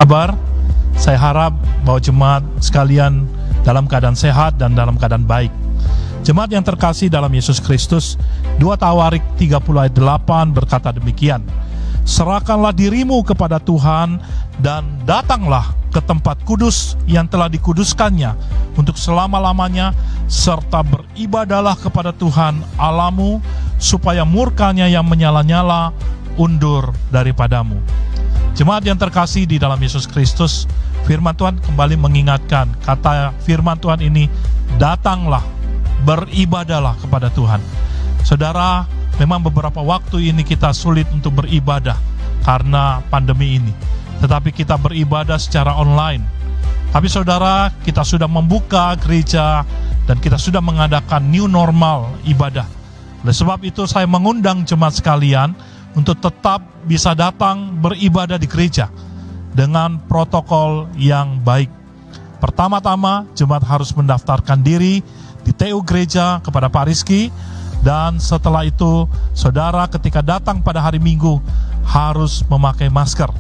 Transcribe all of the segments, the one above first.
kabar? Saya harap bahwa jemaat sekalian dalam keadaan sehat dan dalam keadaan baik. Jemaat yang terkasih dalam Yesus Kristus, 2 Tawarik 30 ayat 8 berkata demikian, serahkanlah dirimu kepada Tuhan dan datanglah ke tempat kudus yang telah dikuduskannya untuk selama-lamanya, serta beribadahlah kepada Tuhan Allahmu, supaya murkanya yang menyala-nyala undur daripadamu. Jemaat yang terkasih di dalam Yesus Kristus, firman Tuhan kembali mengingatkan, kata firman Tuhan ini, datanglah, beribadahlah kepada Tuhan. Saudara, memang beberapa waktu ini kita sulit untuk beribadah karena pandemi ini, tetapi kita beribadah secara online. Tapi saudara, kita sudah membuka gereja dan kita sudah mengadakan new normal ibadah. Oleh sebab itu saya mengundang jemaat sekalian untuk tetap bisa datang beribadah di gereja dengan protokol yang baik. Pertama-tama, jemaat harus mendaftarkan diri di TU gereja kepada Pak Rizky, dan setelah itu saudara ketika datang pada hari Minggu harus memakai masker.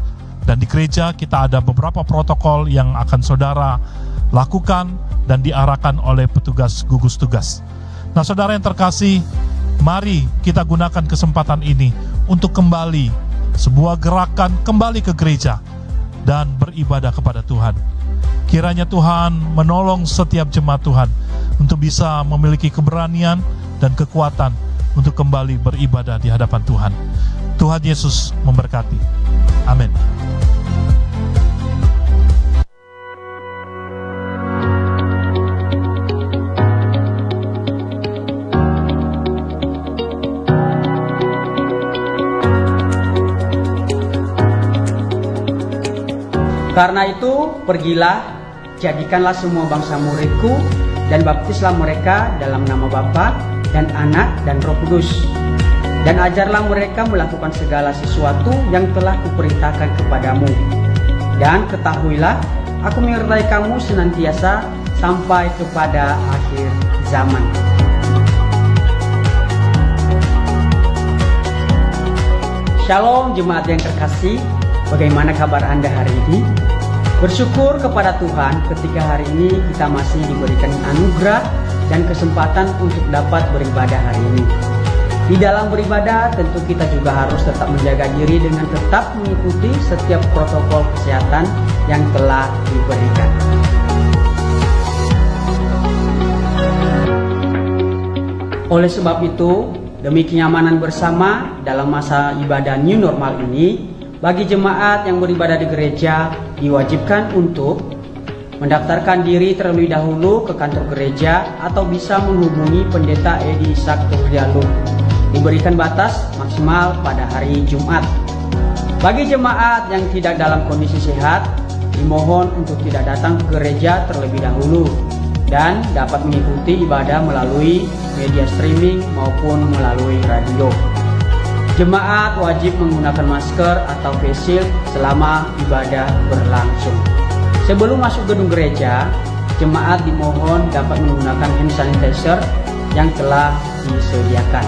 Dan di gereja kita ada beberapa protokol yang akan saudara lakukan dan diarahkan oleh petugas gugus tugas. Nah, saudara yang terkasih, mari kita gunakan kesempatan ini untuk kembali, sebuah gerakan kembali ke gereja dan beribadah kepada Tuhan. Kiranya Tuhan menolong setiap jemaat Tuhan untuk bisa memiliki keberanian dan kekuatan untuk kembali beribadah di hadapan Tuhan. Tuhan Yesus memberkati. Amin. Karena itu, pergilah, jadikanlah semua bangsa muridku, dan baptislah mereka dalam nama Bapa dan Anak dan Roh Kudus. Dan ajarlah mereka melakukan segala sesuatu yang telah kuperintahkan kepadamu. Dan ketahuilah, aku menyertai kamu senantiasa sampai kepada akhir zaman. Shalom jemaat yang terkasih, bagaimana kabar Anda hari ini? Bersyukur kepada Tuhan ketika hari ini kita masih diberikan anugerah dan kesempatan untuk dapat beribadah hari ini. Di dalam beribadah tentu kita juga harus tetap menjaga diri dengan tetap mengikuti setiap protokol kesehatan yang telah diberikan. Oleh sebab itu, demi kenyamanan bersama dalam masa ibadah new normal ini, bagi jemaat yang beribadah di gereja diwajibkan untuk mendaftarkan diri terlebih dahulu ke kantor gereja atau bisa menghubungi Pendeta Edi Saktorialum. Diberikan batas maksimal pada hari Jumat. Bagi jemaat yang tidak dalam kondisi sehat, dimohon untuk tidak datang ke gereja terlebih dahulu dan dapat mengikuti ibadah melalui media streaming maupun melalui radio. Jemaat wajib menggunakan masker atau face shield selama ibadah berlangsung. Sebelum masuk gedung gereja, jemaat dimohon dapat menggunakan hand sanitizer yang telah disediakan.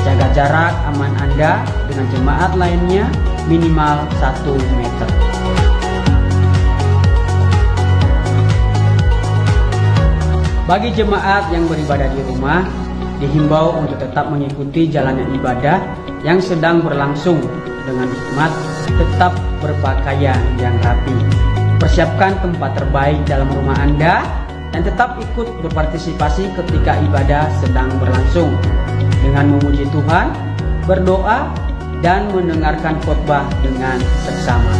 Jaga jarak aman Anda dengan jemaat lainnya minimal 1 meter. Bagi jemaat yang beribadah di rumah, dihimbau untuk tetap mengikuti jalannya ibadah yang sedang berlangsung dengan hikmat, tetap berpakaian yang rapi. Persiapkan tempat terbaik dalam rumah Anda dan tetap ikut berpartisipasi ketika ibadah sedang berlangsung dengan memuji Tuhan, berdoa, dan mendengarkan khotbah dengan seksama.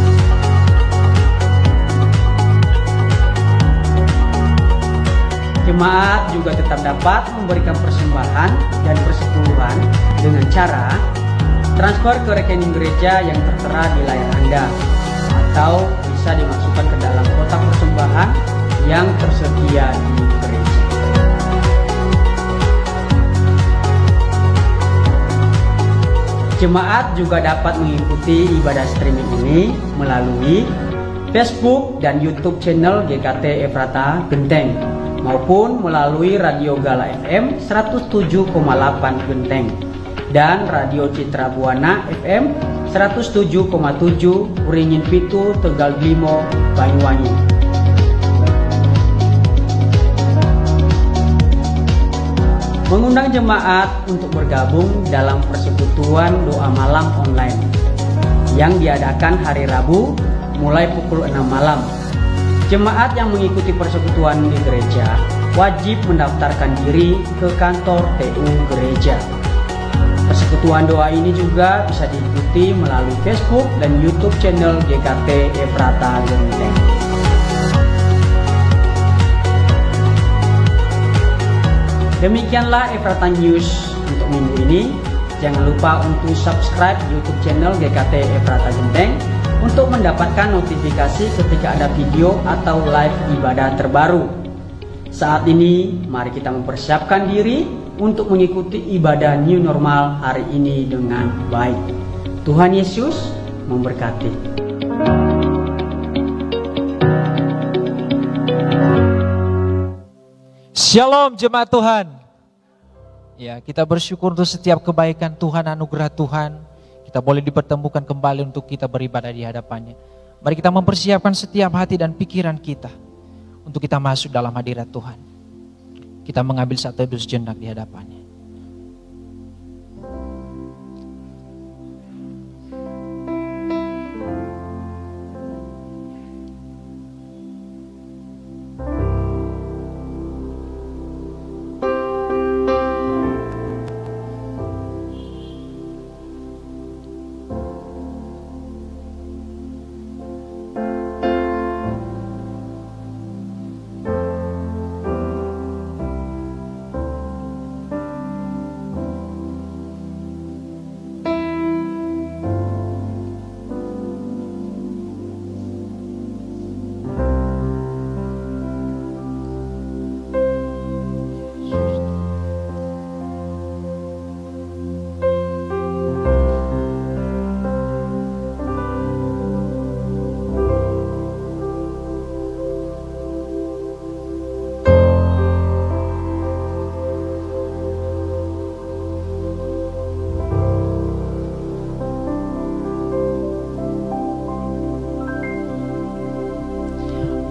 Jemaat juga tetap dapat memberikan persembahan dan persepuluhan dengan cara transfer ke rekening gereja yang tertera di layar Anda, atau bisa dimasukkan ke dalam kotak persembahan yang tersedia di gereja. Jemaat juga dapat mengikuti ibadah streaming ini melalui Facebook dan YouTube channel GKT Efrata Genteng, maupun melalui Radio Gala FM 107,8 Genteng. dan Radio Citra Buana FM 107,7 Uringin Pitu Tegal Blimo Banyuwangi. Mengundang jemaat untuk bergabung dalam persekutuan doa malam online yang diadakan hari Rabu mulai pukul 6 malam. Jemaat yang mengikuti persekutuan di gereja wajib mendaftarkan diri ke kantor TU gereja. Persekutuan doa ini juga bisa diikuti melalui Facebook dan YouTube channel GKT Efrata Genteng. Demikianlah Efrata News untuk minggu ini. Jangan lupa untuk subscribe YouTube channel GKT Efrata Genteng untuk mendapatkan notifikasi ketika ada video atau live ibadah terbaru. Saat ini, mari kita mempersiapkan diri untuk mengikuti ibadah new normal hari ini dengan baik. Tuhan Yesus memberkati. Shalom jemaat Tuhan. Ya, kita bersyukur untuk setiap kebaikan Tuhan, anugerah Tuhan. Kita boleh dipertemukan kembali untuk kita beribadah di hadapannya. Mari kita mempersiapkan setiap hati dan pikiran kita untuk kita masuk dalam hadirat Tuhan. Kita mengambil satu teduh sejenak di hadapannya.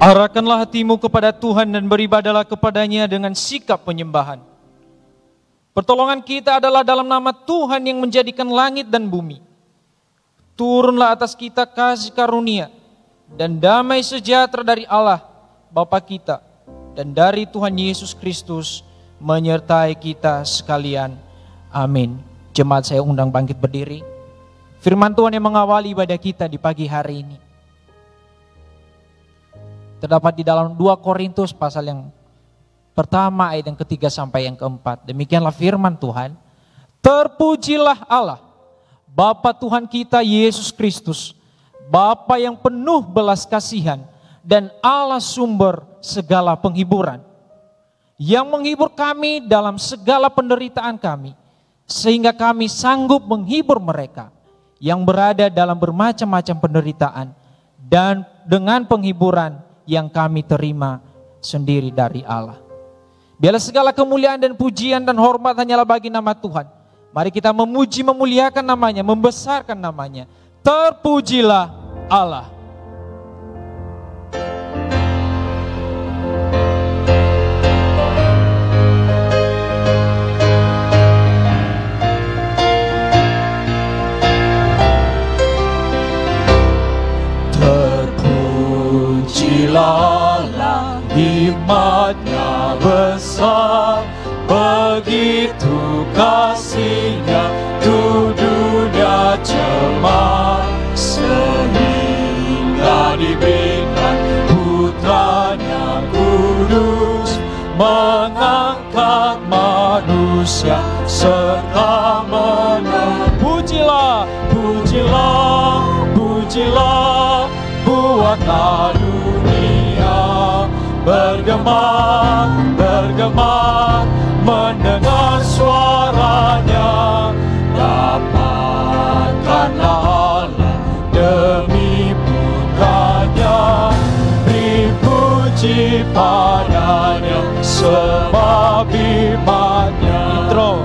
Arahkanlah hatimu kepada Tuhan dan beribadahlah kepadanya dengan sikap penyembahan. Pertolongan kita adalah dalam nama Tuhan yang menjadikan langit dan bumi. Turunlah atas kita kasih karunia dan damai sejahtera dari Allah Bapa kita dan dari Tuhan Yesus Kristus menyertai kita sekalian. Amin. Jemaat saya undang bangkit berdiri. Firman Tuhan yang mengawali ibadah kita di pagi hari ini terdapat di dalam 2 Korintus pasal yang pertama ayat yang ketiga sampai yang keempat. Demikianlah firman Tuhan. Terpujilah Allah, Bapa Tuhan kita Yesus Kristus, Bapa yang penuh belas kasihan dan Allah sumber segala penghiburan, yang menghibur kami dalam segala penderitaan kami, sehingga kami sanggup menghibur mereka yang berada dalam bermacam-macam penderitaan, dan dengan penghiburan yang kami terima sendiri dari Allah. Biarlah segala kemuliaan dan pujian dan hormat hanyalah bagi nama Tuhan. Mari kita memuji, memuliakan namanya, membesarkan namanya. Terpujilah Allah. Allah, hikmat-Nya besar, begitu kasih-Nya tu dunia cemar, sehingga diberikan putra-Nya kudus, mengangkat manusia serta pujilah, pujilah, pujilah, buatlah dunia bergema, bergema, mendengar suaranya. Dapatkanlah Allah demi putranya, beri puji padanya sebab imannya. Intro.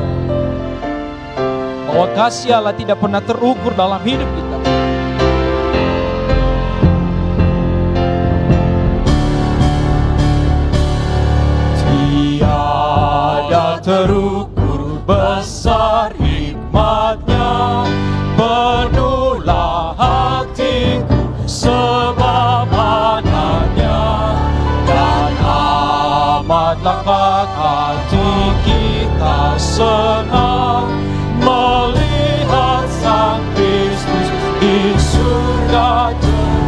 kasih Allah tidak pernah terukur dalam hidup kita. Tiada terukur besar hikmat-Nya, penuhlah hatiku sebab adanya, dan amatlah hati kita senang melihat Sang Kristus di surga.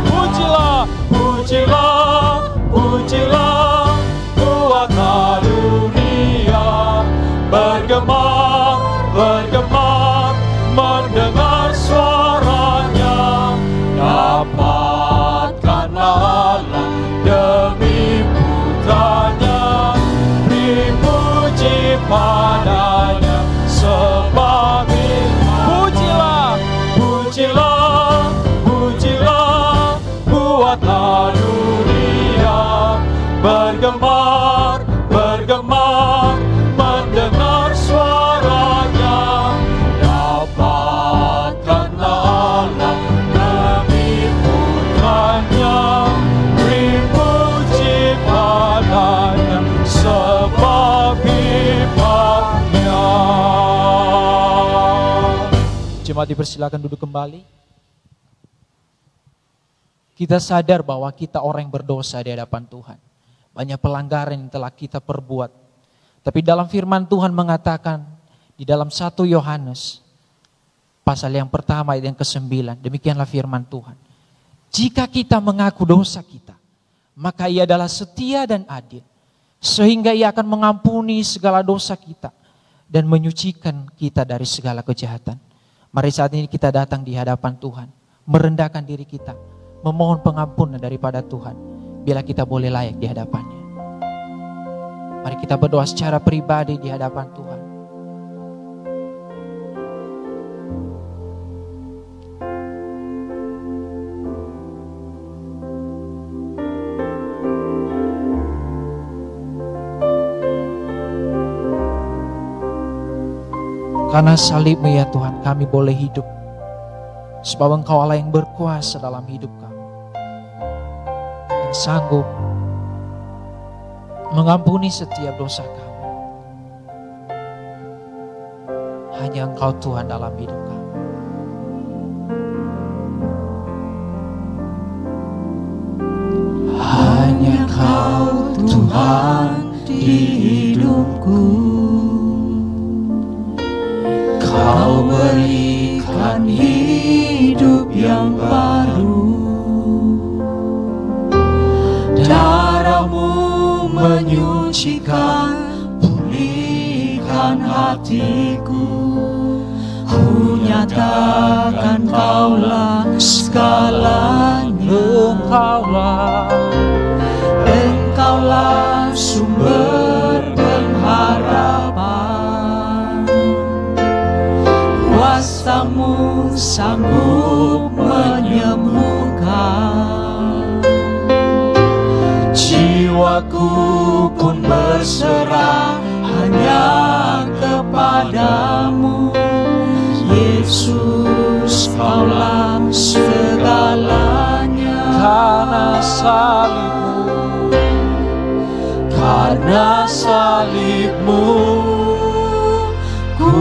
Pujilah, pujilah, pujilah, kuatlah dunia bergema, bergema, mendengar suaranya. Dapatkanlah Allah demi putranya, dipuji padanya sebab pujilah, pujilah, pujilah, buatlah dunia bergemar, bergemar, mendengar suaranya. Dapatkanlah Allah demi putranya, dipuji padanya sebab hikmat-Nya. Jemaat dipersilakan duduk kembali. Kita sadar bahwa kita orang yang berdosa di hadapan Tuhan. Banyak pelanggaran yang telah kita perbuat. Tapi dalam firman Tuhan mengatakan di dalam 1 Yohanes pasal yang pertama ayat yang ke-9, demikianlah firman Tuhan. Jika kita mengaku dosa kita, maka Ia adalah setia dan adil, sehingga Ia akan mengampuni segala dosa kita dan menyucikan kita dari segala kejahatan. Mari saat ini kita datang di hadapan Tuhan, merendahkan diri kita, memohon pengampunan daripada Tuhan, bila kita boleh layak di hadapannya. Mari kita berdoa secara pribadi di hadapan Tuhan. Karena salib-Mu ya Tuhan, kami boleh hidup. Sebab Engkau Allah yang berkuasa dalam hidup kami, yang sanggup mengampuni setiap dosa kami. Hanya Engkau Tuhan dalam hidup kami. Hanya Kau Tuhan di hidupku, Kau berikan hidup yang baru. Darah-Mu menyucikan, pulihkan hatiku. Ku nyatakan Kaulah segalanya. Engkaulah sumber pengharapan. Kuasa-Mu sanggup menyembuhkan. Jiwaku pun berserah hanya kepadamu. Yesus, Kaulah segalanya. Karena salib-Mu ku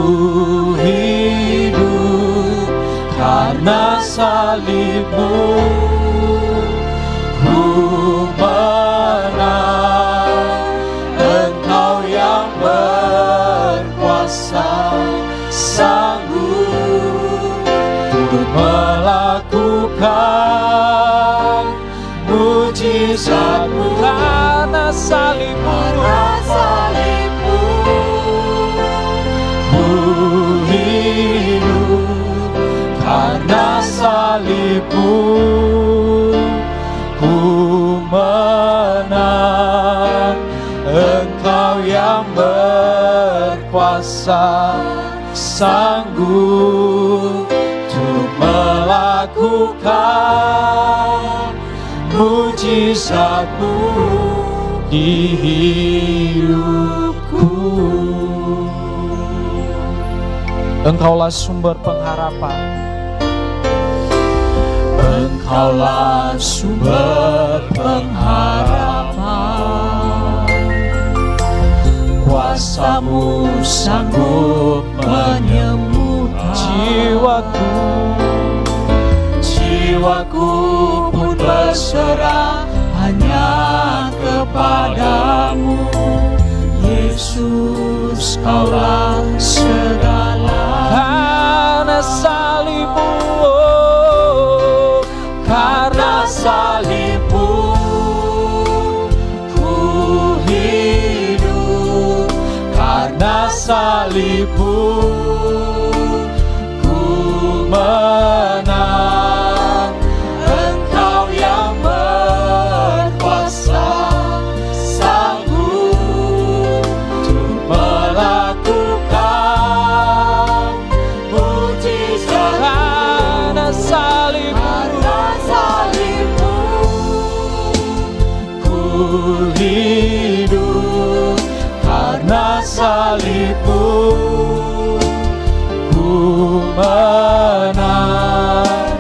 hidup. Karena salib-Mu ku menang. Engkau yang berkuasa, sanggup untuk melakukan mujizat-Mu. Karena salib-Mu ku hidup. Karena salib-Mu ku menang. Engkau yang berkuasa, sanggup untuk melakukan mujizat-Mu di hidupku. Engkaulah sumber pengharapan. Engkaulah sumber pengharapan. Kuasa-Mu sanggup menyembuhkan Jiwaku pun berserah hanya kepadamu. Yesus, Kaulah segala. karena salib-Mu, Karena salib-Mu ku hidup, karena salib-Mu ku menang. Engkau yang berkuasa, sanggup untuk melakukan mujizat. karena salib-Mu, Ku hidup karena salib-Mu, ku menang.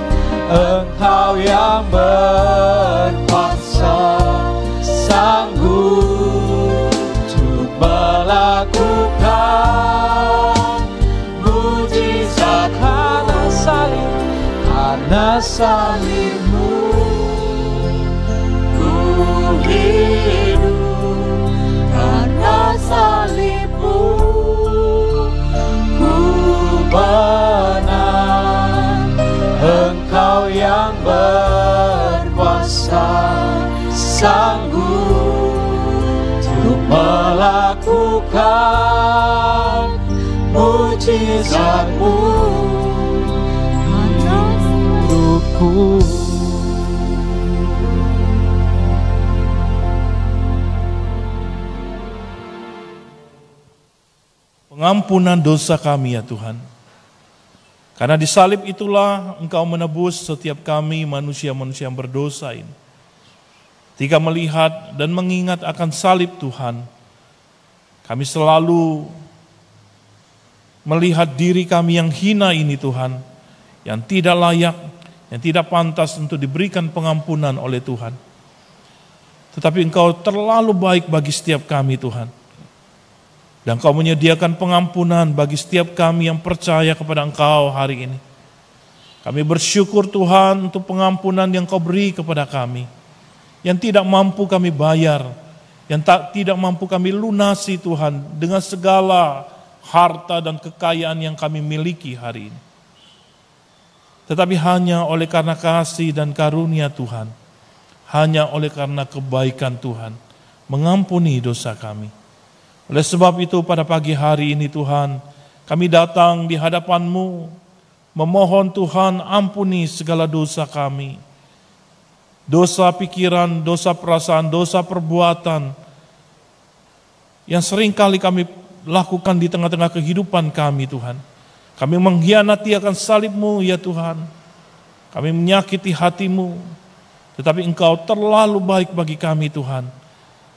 Engkau yang berkuasa, sanggup untuk melakukan mujizat. Karena salib-Mu hidup, karena salib-Mu ku menang. Engkau yang berkuasa, sanggup untuk melakukan mujizat-Mu hidupku. Pengampunan dosa kami ya Tuhan. Karena di salib itulah Engkau menebus setiap kami manusia-manusia yang berdosa ini. Ketika melihat dan mengingat akan salib Tuhan, kami selalu melihat diri kami yang hina ini Tuhan, yang tidak layak, yang tidak pantas untuk diberikan pengampunan oleh Tuhan. Tetapi Engkau terlalu baik bagi setiap kami Tuhan. Dan Engkau menyediakan pengampunan bagi setiap kami yang percaya kepada Engkau hari ini. Kami bersyukur Tuhan untuk pengampunan yang Kau beri kepada kami. Yang tidak mampu kami bayar, yang tidak mampu kami lunasi Tuhan dengan segala harta dan kekayaan yang kami miliki hari ini. Tetapi hanya oleh karena kasih dan karunia Tuhan, hanya oleh karena kebaikan Tuhan, mengampuni dosa kami. Oleh sebab itu pada pagi hari ini Tuhan, kami datang di hadapan-Mu, memohon Tuhan ampuni segala dosa kami. Dosa pikiran, dosa perasaan, dosa perbuatan, yang seringkali kami lakukan di tengah-tengah kehidupan kami Tuhan. Kami mengkhianati akan salib-Mu ya Tuhan. Kami menyakiti hati-Mu, tetapi Engkau terlalu baik bagi kami Tuhan.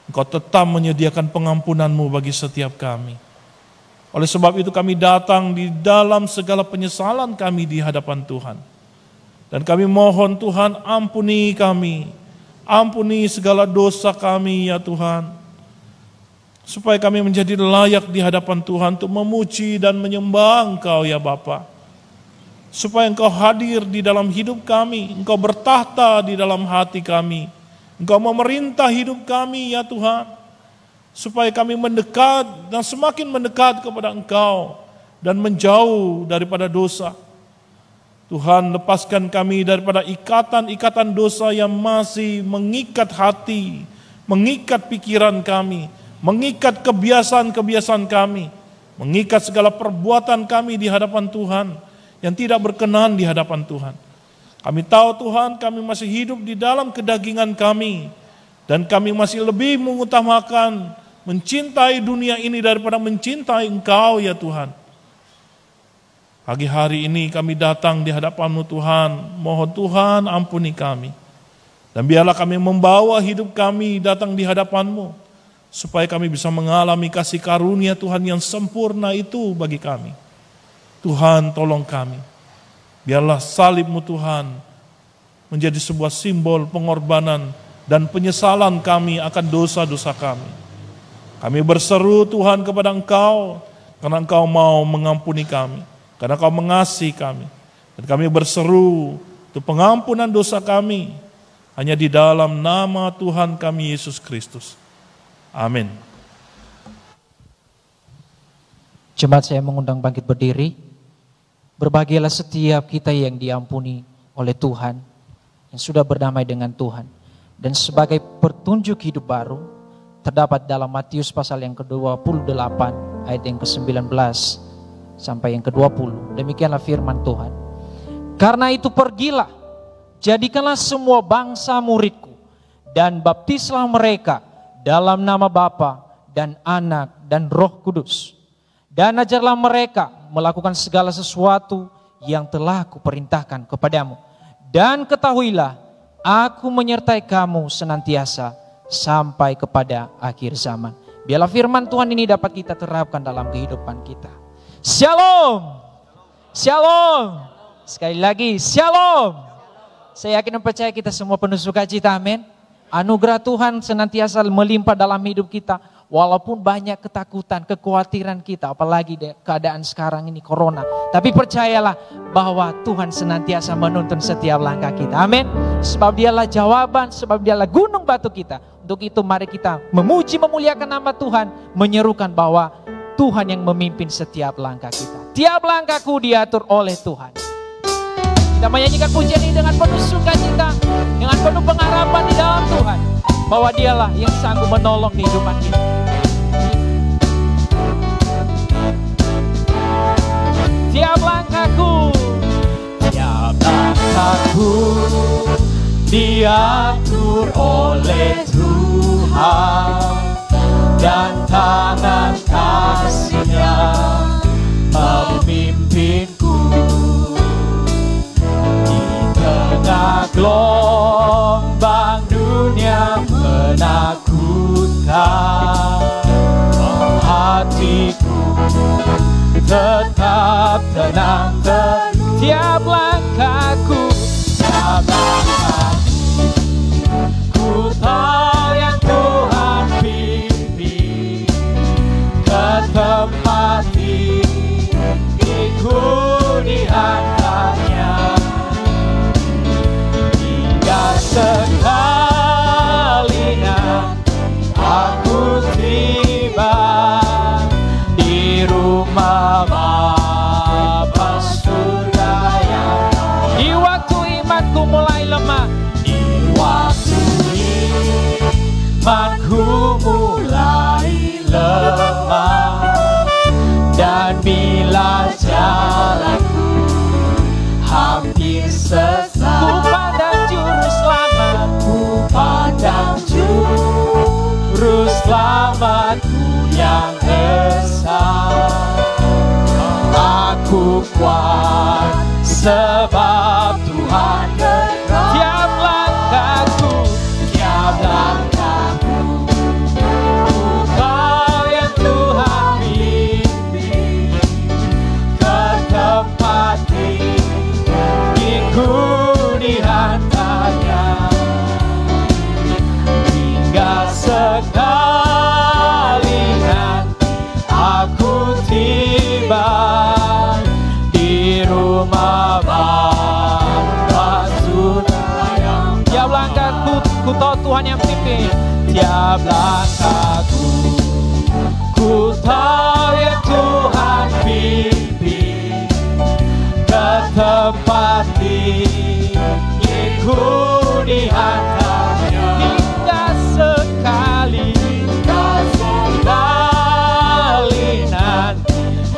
Engkau tetap menyediakan pengampunan-Mu bagi setiap kami. Oleh sebab itu kami datang di dalam segala penyesalan kami di hadapan Tuhan. Dan kami mohon Tuhan ampuni kami. Ampuni segala dosa kami ya Tuhan. Supaya kami menjadi layak di hadapan Tuhan untuk memuji dan menyembah Engkau ya Bapa. Supaya Engkau hadir di dalam hidup kami. Engkau bertahta di dalam hati kami. Engkau memerintah hidup kami ya Tuhan, supaya kami mendekat dan semakin mendekat kepada Engkau dan menjauh daripada dosa. Tuhan, lepaskan kami daripada ikatan-ikatan dosa yang masih mengikat hati, mengikat pikiran kami, mengikat kebiasaan-kebiasaan kami, mengikat segala perbuatan kami di hadapan Tuhan yang tidak berkenan di hadapan Tuhan. Kami tahu Tuhan, kami masih hidup di dalam kedagingan kami, dan kami masih lebih mengutamakan mencintai dunia ini daripada mencintai Engkau ya Tuhan. Pagi hari ini kami datang di hadapan-Mu Tuhan, mohon Tuhan ampuni kami. Dan biarlah kami membawa hidup kami datang di hadapan-Mu, supaya kami bisa mengalami kasih karunia Tuhan yang sempurna itu bagi kami. Tuhan tolong kami. Biarlah salib-Mu Tuhan menjadi sebuah simbol pengorbanan dan penyesalan kami akan dosa-dosa kami. Kami berseru Tuhan kepada Engkau, karena Engkau mau mengampuni kami, karena Engkau mengasihi kami. Dan kami berseru untuk pengampunan dosa kami, hanya di dalam nama Tuhan kami Yesus Kristus. Amin. Jemaat, saya mengundang bangkit berdiri. Berbahagialah setiap kita yang diampuni oleh Tuhan, yang sudah berdamai dengan Tuhan. Dan sebagai petunjuk hidup baru, terdapat dalam Matius pasal yang ke-28, ayat yang ke-19 sampai yang ke-20. Demikianlah firman Tuhan. Karena itu pergilah, jadikanlah semua bangsa muridku, dan baptislah mereka dalam nama Bapa dan Anak dan Roh Kudus. Dan ajarlah mereka melakukan segala sesuatu yang telah kuperintahkan kepadamu. Dan ketahuilah, aku menyertai kamu senantiasa sampai kepada akhir zaman. Biarlah firman Tuhan ini dapat kita terapkan dalam kehidupan kita. Shalom. Shalom. Sekali lagi, shalom. Saya yakin dan percaya kita semua penuh sukacita, amin. Anugerah Tuhan senantiasa melimpah dalam hidup kita. Walaupun banyak ketakutan, kekhawatiran kita, apalagi keadaan sekarang ini corona. Tapi percayalah bahwa Tuhan senantiasa menuntun setiap langkah kita. Amin. Sebab Dialah jawaban, sebab Dialah gunung batu kita. Untuk itu mari kita memuji, memuliakan nama Tuhan. Menyerukan bahwa Tuhan yang memimpin setiap langkah kita. Tiap langkahku diatur oleh Tuhan. Kita menyanyikan pujian ini dengan penuh sukacita, dengan penuh pengharapan di dalam Tuhan, bahwa Dialah yang sanggup menolong kehidupan kita. Tiap langkahku diatur oleh Tuhan, dan tangan kasih-Nya memimpinku. Tengah gelombang dunia menakutkan, hatiku tetap tenang teguh. Tiap langkahku, ku tahu yang Tuhan pimpin ke tempat diriku diantaranya. Sekalinya aku tiba di rumah Bapa surga yang di waktu imanku mulai lemah, di waktu imanku mulai lemah, dan bila jalanku hampir sesat, padang juru selamatku yang esa. Aku kuat sebab Tuhan dekat. Tiap langkahku, ku tahu yang Tuhan pimpin ke tempat diriku diantaranya. Sekalian aku tiba di rumah Bapa surga yang. Tiap langkahku, ku tahu Tuhan yang pimpin. Tiap langkahku, ku tahu yang Tuhan pimpin ke tempat diriku diantaranya.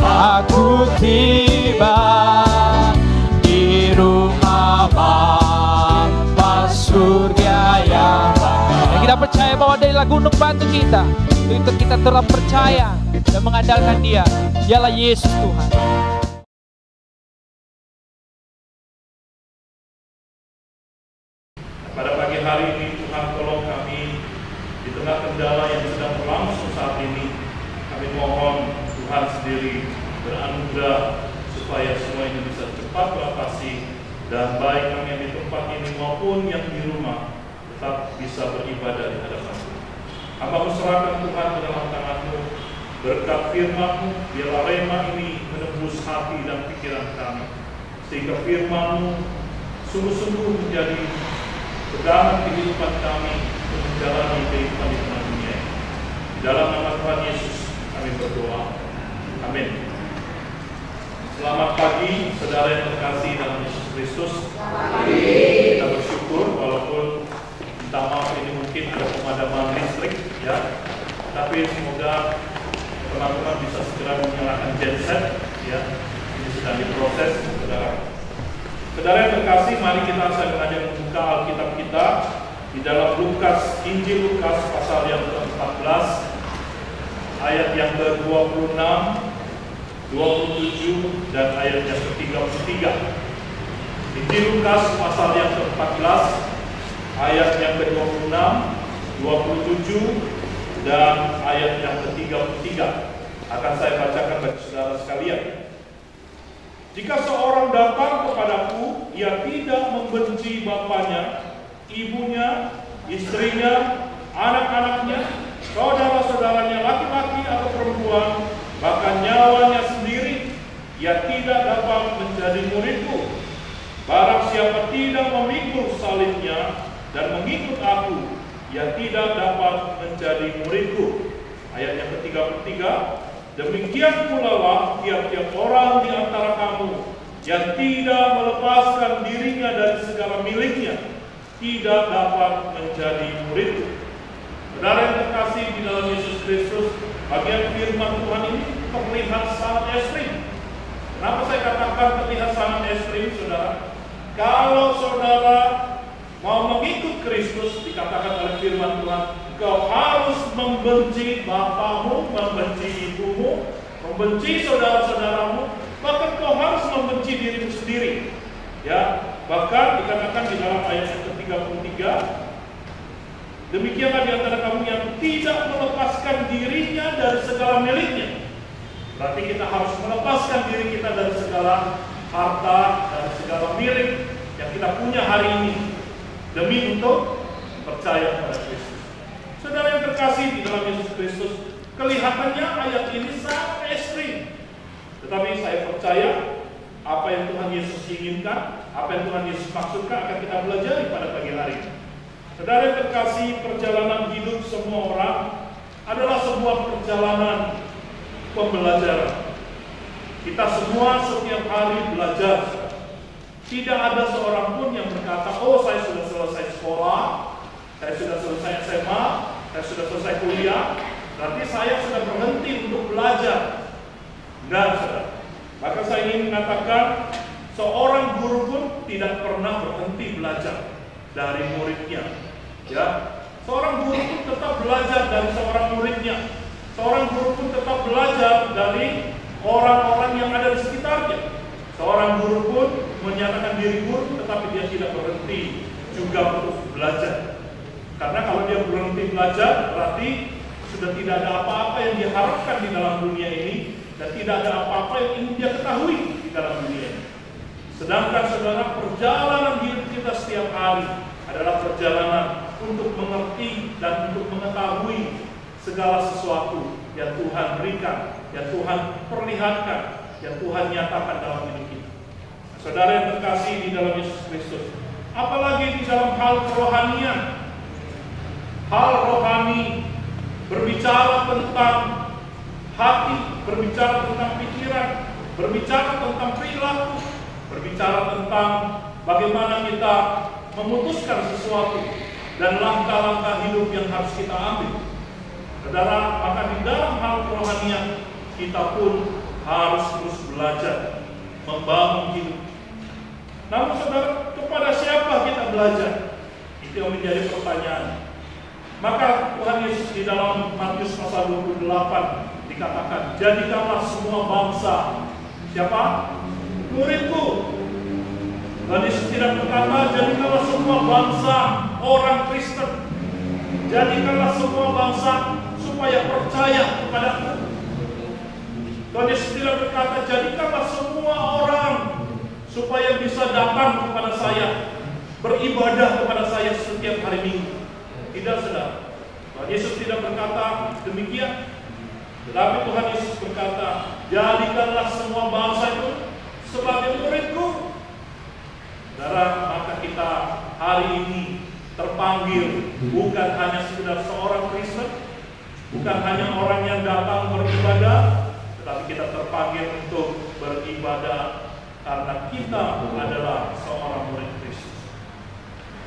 Aku tiba di rumah Bapa surga yang bangga. Dan kita percaya bahwa Dialah gunung batu kita, untuk kita tetap percaya dan mengandalkan Dia. Dialah Yesus Tuhan. Pada pagi hari ini Tuhan tolong kami di tengah kendala yang sedang berlangsung saat ini. Kami mohon Tuhan sendiri beranugerah supaya semua ini bisa cepat teratasi dan baik kami yang di tempat ini maupun yang di rumah tetap bisa beribadah di hadapan-Mu. Hamba serahkan Tuhan ke dalam tangan-Mu, berkat firman-Mu, biarlah rema ini menembus hati dan pikiran kami, sehingga firman-Mu sungguh-sungguh menjadi pegangan kehidupan kami untuk menjalani kehidupan di tengah dunia ini. Di dalam nama Tuhan Yesus kami berdoa. Amin. Selamat pagi, saudara yang terkasih dalam Yesus Kristus. Kita bersyukur walaupun minta maaf ini mungkin ada pemadaman listrik, ya. Tapi semoga teman-teman bisa segera menyalakan genset, ya. Ini sedang diproses, saudara. Saudara yang terkasih, mari kita sengaja membuka Alkitab kita di dalam Lukas, Injil Lukas pasal yang ke-14, ayat yang ke-26, 27 dan ayat yang ke-33. Injil Lukas pasal yang ke-14, ayat yang ke-26, 27 dan ayat yang ke-33. Akan saya bacakan bagi saudara sekalian. Jika seorang datang kepadaku, ia tidak membenci bapaknya, ibunya, istrinya, anak-anaknya, saudara-saudaranya laki-laki atau perempuan, bahkan nyawanya sendiri, ia tidak dapat menjadi muridku. Barang siapa tidak memikul salibnya dan mengikut aku, ia tidak dapat menjadi muridku. Ayat yang ke-33, demikian pula lah tiap-tiap orang di antara kamu yang tidak melepaskan dirinya dari segala miliknya, tidak dapat menjadi muridku. Saudara yang terkasih di dalam Yesus Kristus, bagian firman Tuhan ini terlihat sangat ekstrim. Kenapa saya katakan terlihat sangat ekstrim, saudara? Kalau saudara mau mengikut Kristus, dikatakan oleh firman Tuhan, kau harus membenci bapakmu, membenci ibumu, membenci saudara-saudaramu, bahkan kau harus membenci dirimu sendiri. Ya, bahkan dikatakan di dalam ayat yang ke-33, demikianlah di antara kamu yang tidak melepaskan dirinya dari segala miliknya. Berarti kita harus melepaskan diri kita dari segala harta, dari segala milik yang kita punya hari ini, demi untuk percaya pada Kristus. Saudara yang terkasih di dalam Yesus Kristus, kelihatannya ayat ini sangat ekstrim. Tetapi saya percaya apa yang Tuhan Yesus inginkan, apa yang Tuhan Yesus maksudkan akan kita pelajari pada pagi hari ini. Saudara yang terkasih, perjalanan hidup semua orang adalah sebuah perjalanan pembelajaran. Kita semua setiap hari belajar. Tidak ada seorang pun yang berkata, oh saya sudah selesai sekolah, saya sudah selesai SMA, saya sudah selesai kuliah, berarti saya sudah berhenti untuk belajar. Enggak, saudara. Maka saya ingin mengatakan, seorang guru pun tidak pernah berhenti belajar dari muridnya. Ya, seorang guru pun tetap belajar dari seorang muridnya. Seorang guru pun tetap belajar dari orang-orang yang ada di sekitarnya. Seorang guru pun menyatakan diri guru, tetapi dia tidak berhenti juga untuk belajar. Karena kalau dia berhenti belajar, berarti sudah tidak ada apa-apa yang diharapkan di dalam dunia ini, dan tidak ada apa-apa yang ingin dia ketahui di dalam dunia ini. Sedangkan saudara, perjalanan hidup kita setiap hari adalah perjalanan untuk mengerti dan untuk mengetahui segala sesuatu yang Tuhan berikan, yang Tuhan perlihatkan, yang Tuhan nyatakan dalam hidup kita. Saudara yang terkasih di dalam Yesus Kristus, apalagi di dalam hal kerohanian, hal rohani, berbicara tentang hati, berbicara tentang pikiran, berbicara tentang perilaku, berbicara tentang bagaimana kita memutuskan sesuatu dan langkah-langkah hidup yang harus kita ambil. Saudara, maka di dalam hal kerohanian kita pun harus terus belajar membangun hidup. Namun saudara, kepada siapa kita belajar? Itu yang menjadi pertanyaan. Maka Tuhan Yesus di dalam Matius pasal 28 dikatakan, jadikanlah semua bangsa siapa? Muridku. Dan Yesus tidak berkata, jadikanlah semua bangsa orang Kristen. Jadikanlah semua bangsa supaya percaya kepadaku. Tuhan Yesus tidak berkata, jadikanlah semua orang supaya bisa datang kepada saya, beribadah kepada saya setiap hari Minggu. Tidak, saudara. Tuhan Yesus tidak berkata demikian. Tetapi Tuhan Yesus berkata, jadikanlah semua bangsa itu sebagai muridku. Saudara, maka kita hari ini terpanggil bukan hanya sekedar seorang Kristen, bukan hanya orang yang datang beribadah, tetapi kita terpanggil untuk beribadah karena kita adalah seorang murid Kristus.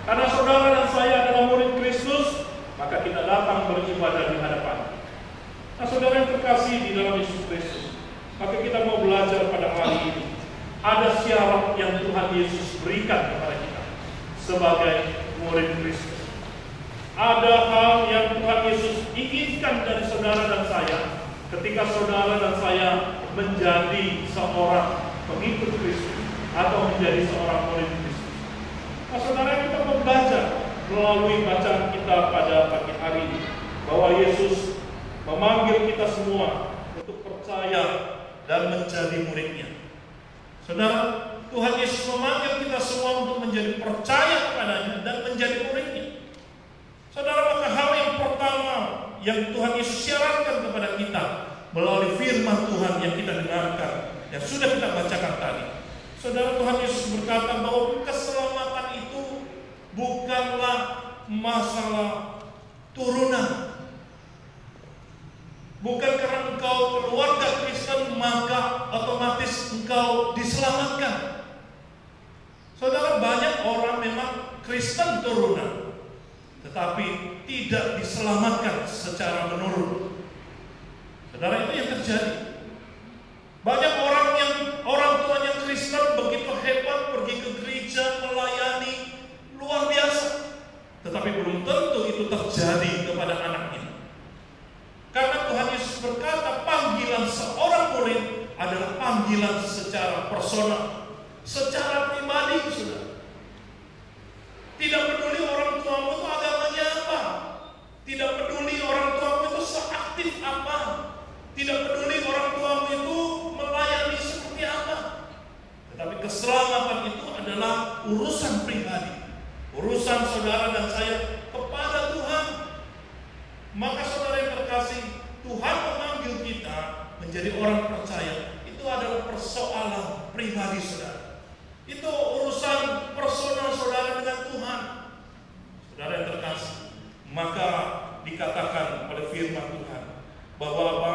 Karena saudara dan saya adalah murid Kristus, maka kita datang beribadah di hadapan. Nah, saudara yang terkasih di dalam Yesus Kristus, maka kita mau belajar pada hari ini. Ada syarat yang Tuhan Yesus berikan kepada kita sebagai murid Kristus. Ada hal yang Tuhan Yesus inginkan dari saudara dan saya ketika saudara dan saya menjadi seorang pengikut Kristus atau menjadi seorang murid Kristus. Nah, saudara, kita mau belajar melalui bacaan kita pada pagi hari ini bahwa Yesus memanggil kita semua untuk percaya dan menjadi murid-Nya. Saudara, Tuhan Yesus memanggil kita semua untuk menjadi percaya kepada-Nya dan menjadi murid-Nya. Saudara, maka hal yang pertama yang Tuhan Yesus syaratkan kepada kita melalui firman Tuhan yang kita dengarkan, yang sudah kita bacakan tadi. Saudara, Tuhan Yesus berkata bahwa keselamatan itu bukanlah masalah turunan. Bukan karena engkau keluarga Kristen maka otomatis engkau diselamatkan. Saudara, banyak orang memang Kristen turunan, tetapi tidak diselamatkan secara menurun. Saudara, itu yang terjadi. Banyak orang tuanya Kristen begitu hebat, pergi ke gereja, melayani, luar biasa. Tetapi belum tentu itu terjadi kepada anaknya. Karena Tuhan Yesus berkata panggilan seorang murid adalah panggilan secara personal, secara pribadi, saudara. Tidak peduli orang tuamu itu agamanya apa, tidak peduli orang tuamu itu seaktif apa, tidak peduli orang tuamu itu melayani seperti apa. Tetapi keselamatan itu adalah urusan pribadi, urusan saudara dan saya kepada Tuhan. Maka saudara yang terkasih, Tuhan memanggil kita menjadi orang percaya. Itu adalah persoalan pribadi saudara. Itu urusan personal saudara dengan Tuhan. Saudara yang terkasih, maka dikatakan oleh firman Tuhan bahwa apa?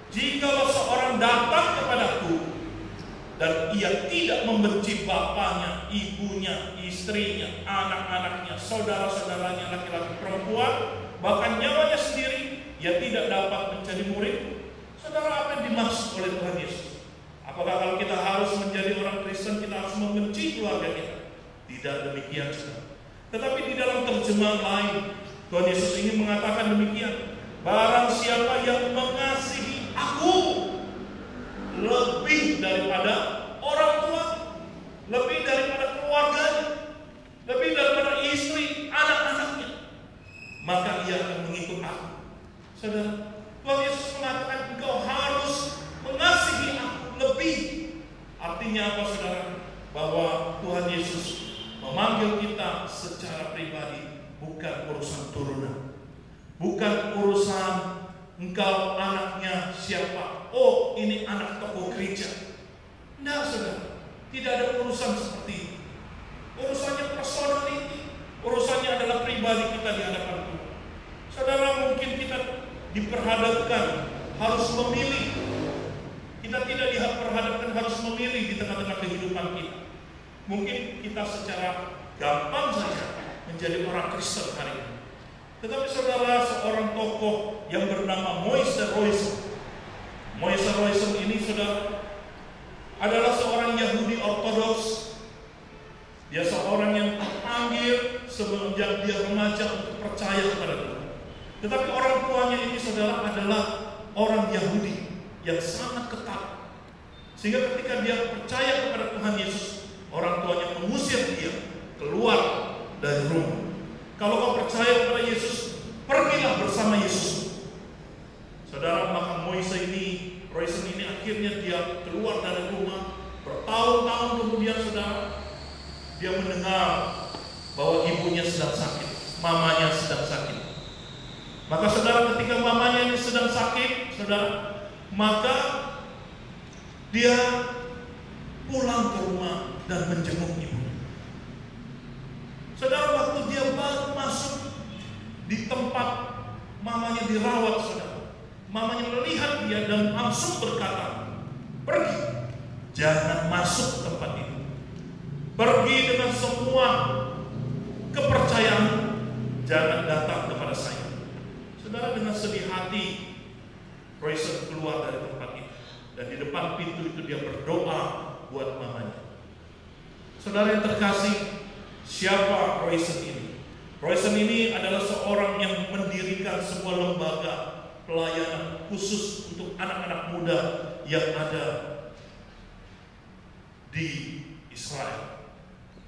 Jikalau seorang datang kepadaku dan ia tidak membenci bapaknya, ibunya, istrinya, anak-anaknya, saudara-saudaranya, laki-laki, perempuan, bahkan nyawanya sendiri, ia tidak dapat menjadi murid. Saudara, apa yang dimaksud oleh Tuhan Yesus? Apakah kalau kita harus menjadi orang Kristen, kita harus membenci keluarga kita? Tidak demikian, saudara. Tetapi di dalam terjemahan lain, Tuhan Yesus ingin mengatakan demikian. Barang siapa yang mengasihi aku lebih daripada orang tua, lebih daripada keluarganya, lebih daripada istri, anak-anaknya, maka ia akan mengikut aku. Saudara, Tuhan Yesus mengatakan engkau harus mengasihi aku lebih. Artinya apa, saudara? Bahwa Tuhan Yesus memanggil kita secara pribadi, bukan urusan turunan, bukan urusan engkau anaknya siapa. Oh, ini anak tokoh gereja. Nah, saudara, tidak ada urusan seperti itu. Urusannya personality, urusannya adalah pribadi kita di hadapan Tuhan. Saudara, mungkin kita diperhadapkan harus memilih. Kita tidak diperhadapkan harus memilih di tengah-tengah kehidupan kita. Mungkin kita secara gampang saja menjadi orang Kristen hari ini. Tetapi saudara, seorang tokoh yang bernama Moise Royce. Moise Royce ini, saudara, adalah seorang Yahudi Ortodoks. Dia seorang yang terpanggil semenjak dia remaja untuk percaya kepada Tuhan. Tetapi orang tuanya ini, saudara, adalah orang Yahudi yang sangat ketat. Sehingga ketika dia percaya kepada Tuhan Yesus, orang tuanya mengusir dia keluar dari rumah. Kalau kau percaya kepada Yesus, pergilah bersama Yesus. Saudara, maka Royson ini akhirnya dia keluar dari rumah. Bertahun-tahun kemudian, saudara, dia mendengar bahwa ibunya sedang sakit, mamanya sedang sakit. Maka saudara, ketika mamanya ini sedang sakit, saudara, maka dia pulang ke rumah dan menjenguk ibunya. Saudara, waktu dia baru masuk di tempat mamanya dirawat, saudara, mamanya melihat dia dan langsung berkata, "Pergi, jangan masuk ke tempat itu. Pergi dengan semua kepercayaan, jangan datang kepada saya." Saudara, dengan sedih hati Royson keluar dari tempat itu, dan di depan pintu itu dia berdoa buat mamanya. Saudara yang terkasih, siapa Royson ini? Royson ini adalah seorang yang mendirikan sebuah lembaga pelayanan khusus untuk anak-anak muda yang ada di Israel.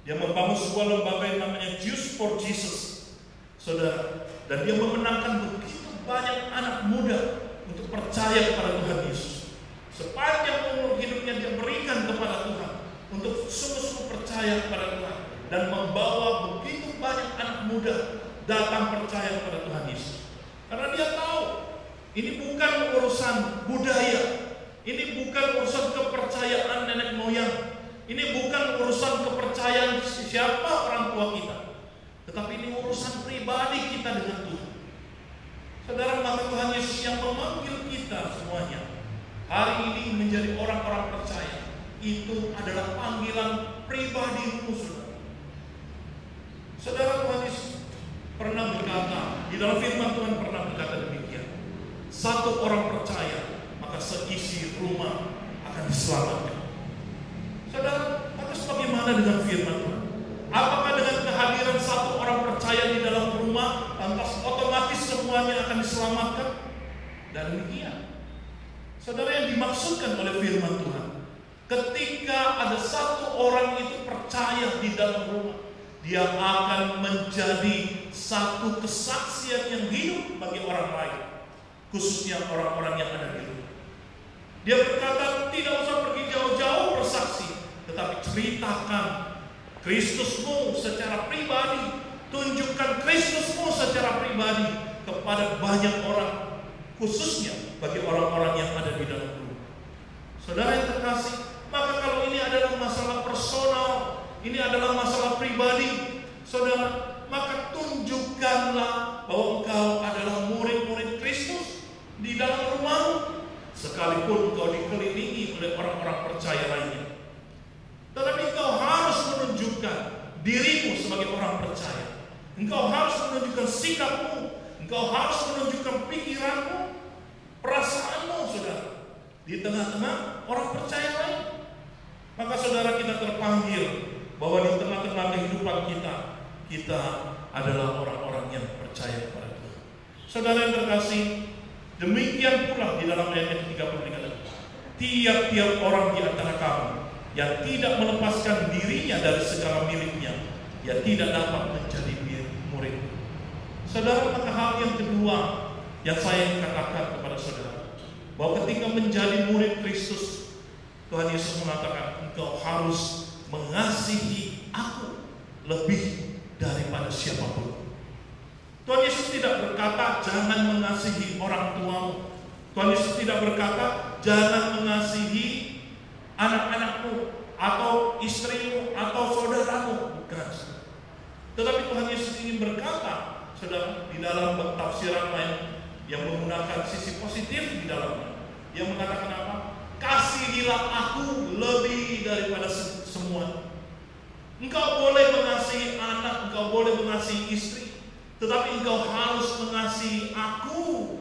Dia membangun sebuah lembaga yang namanya Jews for Jesus, saudara, dan dia memenangkan begitu banyak anak muda untuk percaya kepada Tuhan Yesus. Sepanjang umur hidupnya dia berikan kepada Tuhan untuk sungguh-sungguh percaya kepada Tuhan dan membawa begitu banyak anak muda datang percaya kepada Tuhan Yesus. Karena dia tahu ini bukan urusan budaya, ini bukan urusan kepercayaan nenek moyang, ini bukan urusan kepercayaan siapa orang tua kita, tetapi ini urusan pribadi kita dengan Tuhan. Saudara, maka Tuhan Yesus yang memanggil kita semuanya hari ini menjadi orang-orang percaya, itu adalah panggilan pribadimu, saudara. Saudara, Tuhan Yesus pernah berkata, di dalam firman Tuhan pernah berkata demikian, satu orang percaya, maka seisi rumah akan diselamatkan. Saudara, lantas bagaimana dengan firman Tuhan? Apakah dengan kehadiran satu orang percaya di dalam rumah, lantas otomatis semuanya akan diselamatkan? Dan demikian, saudara, yang dimaksudkan oleh firman Tuhan, ketika ada satu orang itu percaya di dalam rumah, dia akan menjadi satu kesaksian yang hidup bagi orang lain, khususnya orang-orang yang ada di rumah. Dia berkata, tidak usah pergi jauh-jauh bersaksi, tetapi ceritakan Kristusmu secara pribadi, tunjukkan Kristusmu secara pribadi kepada banyak orang, khususnya bagi orang-orang yang ada di dalam rumah. Saudara yang terkasih, maka kalau ini adalah masalah personal, ini adalah masalah pribadi, saudara, maka tunjukkanlah bahwa engkau adalah murid-murid Kristus di dalam rumahmu, sekalipun engkau dikelilingi oleh orang-orang percaya lainnya. Tetapi engkau harus menunjukkan dirimu sebagai orang percaya. Engkau harus menunjukkan sikapmu, engkau harus menunjukkan pikiranmu, perasaanmu, saudara, di tengah-tengah orang percaya lain. Maka saudara, kita terpanggil bahwa di tengah-tengah kehidupan kita adalah orang-orang yang percaya kepada Tuhan. Saudara yang terkasih, demikian pula di dalam ayat 30 dikatakan, tiap-tiap orang di antara kamu yang tidak melepaskan dirinya dari segala miliknya, ia tidak dapat menjadi murid. Saudara, maka hal yang kedua yang saya katakan kepada saudara, bahwa ketika menjadi murid Kristus, Tuhan Yesus mengatakan, engkau harus mengasihi aku lebih daripada siapapun. Tuhan Yesus tidak berkata jangan mengasihi orang tuamu. Tuhan Yesus tidak berkata jangan mengasihi anak-anakmu atau istrimu atau saudaramu, bukan. Tetapi Tuhan Yesus ingin berkata, saudara, di dalam tafsiran lain yang menggunakan sisi positif di dalamnya, yang mengatakan apa? Kasihilah aku lebih daripada semua. Engkau boleh mengasihi anak, engkau boleh mengasihi istri, tetapi engkau harus mengasihi aku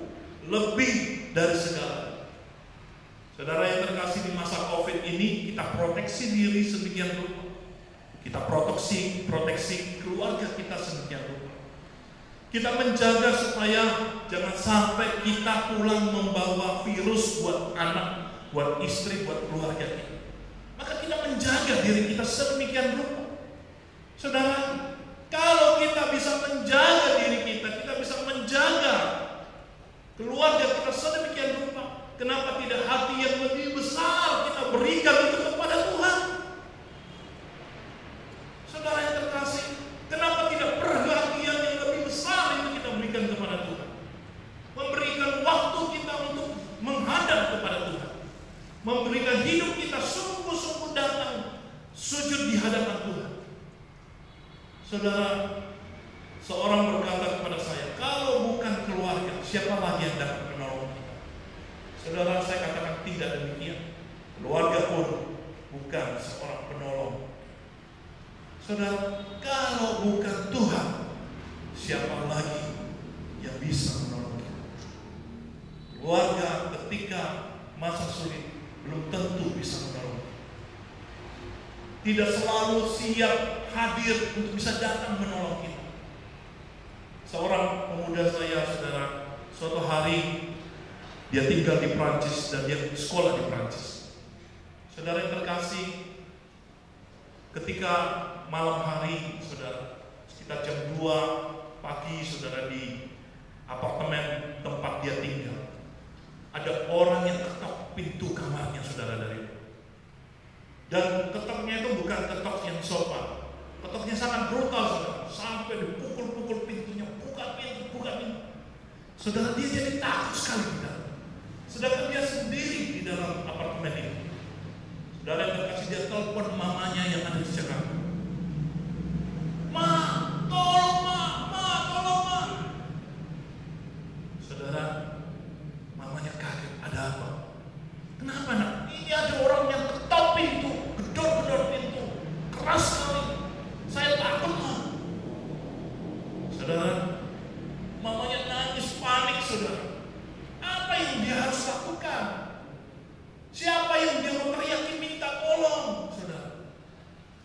lebih dari segala. Saudara yang terkasih, di masa COVID ini kita proteksi diri sedemikian rupa, kita proteksi keluarga kita sedemikian rupa. Kita menjaga supaya jangan sampai kita pulang membawa virus buat anak, buat istri, buat keluarga kita. Maka kita menjaga diri kita sedemikian rupa. Saudara, kalau kita bisa menjaga diri kita, kita bisa menjaga keluarga kita sedemikian Seorang berkata kepada saya, kalau bukan keluarga, siapa lagi yang dapat menolong kita? Saudara, saya katakan tidak demikian. Keluarga pun bukan seorang penolong. Saudara, kalau bukan Tuhan, siapa lagi yang bisa menolong kita? Keluarga ketika masa sulit belum tentu bisa menolong. Tidak selalu siap hadir untuk bisa datang menolong kita. Seorang pemuda saya, saudara, suatu hari dia tinggal di Prancis dan dia sekolah di Prancis. Saudara yang terkasih, ketika malam hari, saudara, sekitar jam 2 pagi, saudara, di apartemen tempat dia tinggal, ada orang yang ketok pintu kamarnya, saudara, dari itu. Dan ketoknya itu bukan ketok yang sopan, ketoknya sangat brutal, saudara, sampai dipukul-pukul pintunya, buka pintu. Saudara, dia jadi takut sekali di dalam. Sedangkan dia sendiri di dalam apartemen ini. Saudara yang terkasih, dia telepon mamanya yang ada di Jakarta. Ma, tolong ma. Saudara, mamanya kaget, ada apa? Kenapa nak? Ini ada orang yang ketok pintu, gedor pintu, keras sekali. Saya takut, ma. Saudara, mamanya nangis panik, saudara. Apa yang dia harus lakukan? Siapa yang dia mau teriaki minta tolong, saudara?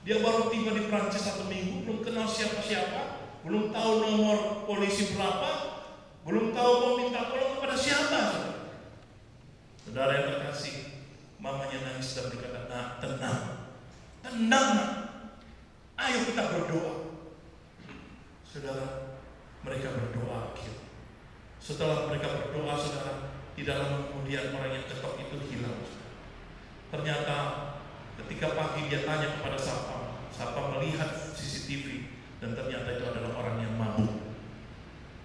Dia baru tiba di Prancis 1 minggu, belum kenal siapa-siapa, belum tahu nomor polisi berapa, belum tahu mau minta tolong kepada siapa, saudara. Saudara yang terkasih, mamanya nangis dan berkata, nah, tenang, nak. Ayo kita berdoa. Saudara, mereka berdoa akhir. Setelah mereka berdoa, saudara, tidak lama kemudian orang yang ketok itu hilang. Ternyata ketika pagi dia tanya kepada Sapam melihat CCTV dan ternyata itu adalah orang yang mabuk.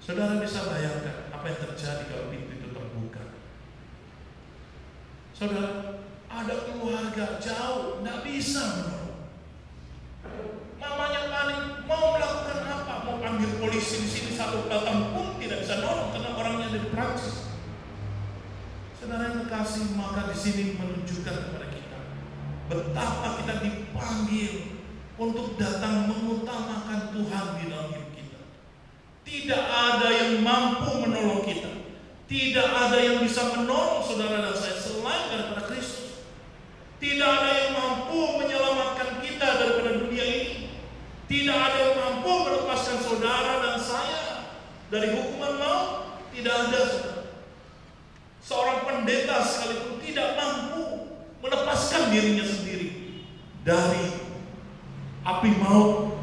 Saudara bisa bayangkan apa yang terjadi kalau pintu itu terbuka. Saudara, ada keluarga jauh, tidak bisa menolong. Mamanya panik, mau melakukan apa? Mau panggil polisi di sini 1 datang pun tidak bisa nolong karena orangnya ada di Prancis. Saudara yang terkasih, maka di sini menunjukkan kepada kita betapa kita dipanggil untuk datang mengutamakan Tuhan di dalam hidup kita. Tidak ada yang mampu menolong kita. Tidak ada yang bisa menolong saudara dan saya selain daripada Kristus. Tidak ada yang mampu menyelamatkan kita daripada dunia ini. Tidak ada yang mampu melepaskan saudara dan saya dari hukuman maut. Tidak ada, saudara. Seorang pendeta sekalipun tidak mampu melepaskan dirinya sendiri dari api maut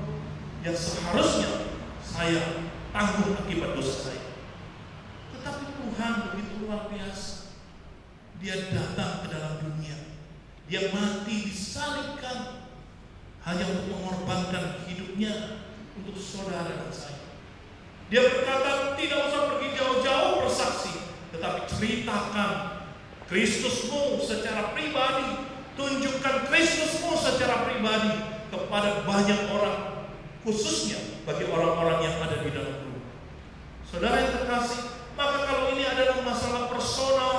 yang seharusnya saya tanggung akibat dosa saya. Tetapi Tuhan begitu luar biasa. Dia datang ke dalam dunia. Dia mati disalibkan hanya untuk mengorbankan hidupnya untuk saudara dan saya. Dia berkata, tidak usah pergi jauh-jauh bersaksi, tetapi ceritakan Kristusmu secara pribadi. Tunjukkan Kristusmu secara pribadi kepada banyak orang, khususnya bagi orang-orang yang ada di dalam rumah. Saudara yang terkasih, maka kalau ini adalah masalah personal,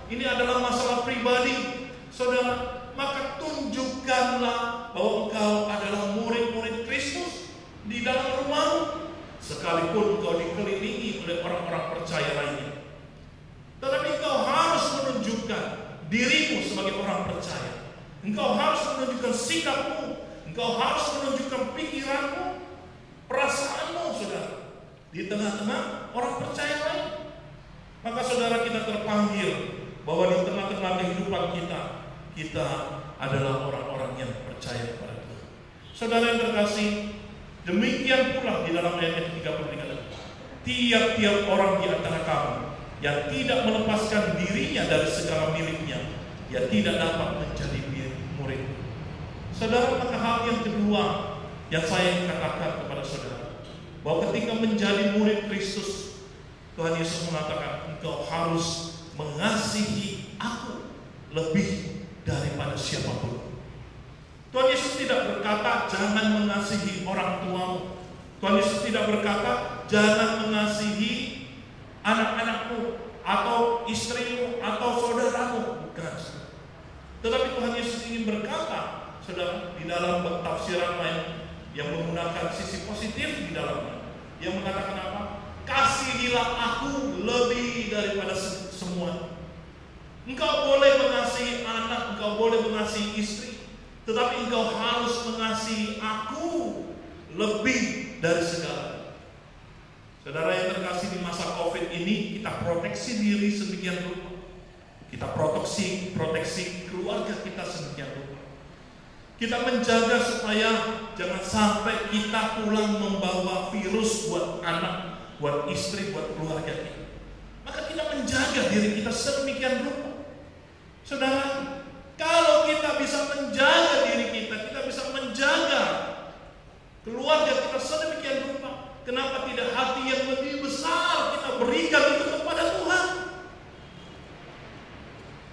ini adalah masalah pribadi, saudara, maka tunjukkanlah bahwa engkau adalah murid-murid Kristus di dalam rumahmu, sekalipun engkau dikelilingi oleh orang-orang percaya lainnya. Tetapi engkau harus menunjukkan dirimu sebagai orang percaya. Engkau harus menunjukkan sikapmu, engkau harus menunjukkan pikiranmu, perasaanmu, saudara, di tengah-tengah orang percaya lain. Maka saudara, kita terpanggil bahwa di tengah-tengah kehidupan kita adalah orang-orang yang percaya kepada Tuhan. Saudara yang terkasih, demikian pula di dalam ayat 33, tiap-tiap orang di antara kamu yang tidak melepaskan dirinya dari segala miliknya, ia tidak dapat menjadi murid. Saudara, maka hal yang kedua yang saya katakan kepada saudara, bahwa ketika menjadi murid Kristus, Tuhan Yesus mengatakan, engkau harus mengasihi aku lebih daripada siapapun. Tuhan Yesus tidak berkata jangan mengasihi orang tuamu. Tuhan Yesus tidak berkata, jangan mengasihi anak-anakmu, atau istrimu, atau saudaramu. Bukan. Tetapi Tuhan Yesus ingin berkata, saudara, di dalam tafsiran lain yang menggunakan sisi positif di dalamnya, yang mengatakan apa? Kasihilah aku lebih daripada semua. Engkau boleh mengasihi anak, engkau boleh mengasihi istri, tetapi engkau harus mengasihi aku lebih dari segala. Saudara yang terkasih, di masa COVID ini kita proteksi diri sedemikian rupa. Kita proteksi keluarga kita sedemikian rupa. Kita menjaga supaya jangan sampai kita pulang membawa virus buat anak, buat istri, buat keluarga kita. Maka kita menjaga diri kita sedemikian rupa. Saudara, kalau kita bisa menjaga diri kita, kita bisa menjaga keluarga kita sedemikian rupa, kenapa tidak hati yang lebih besar kita berikan itu kepada Tuhan?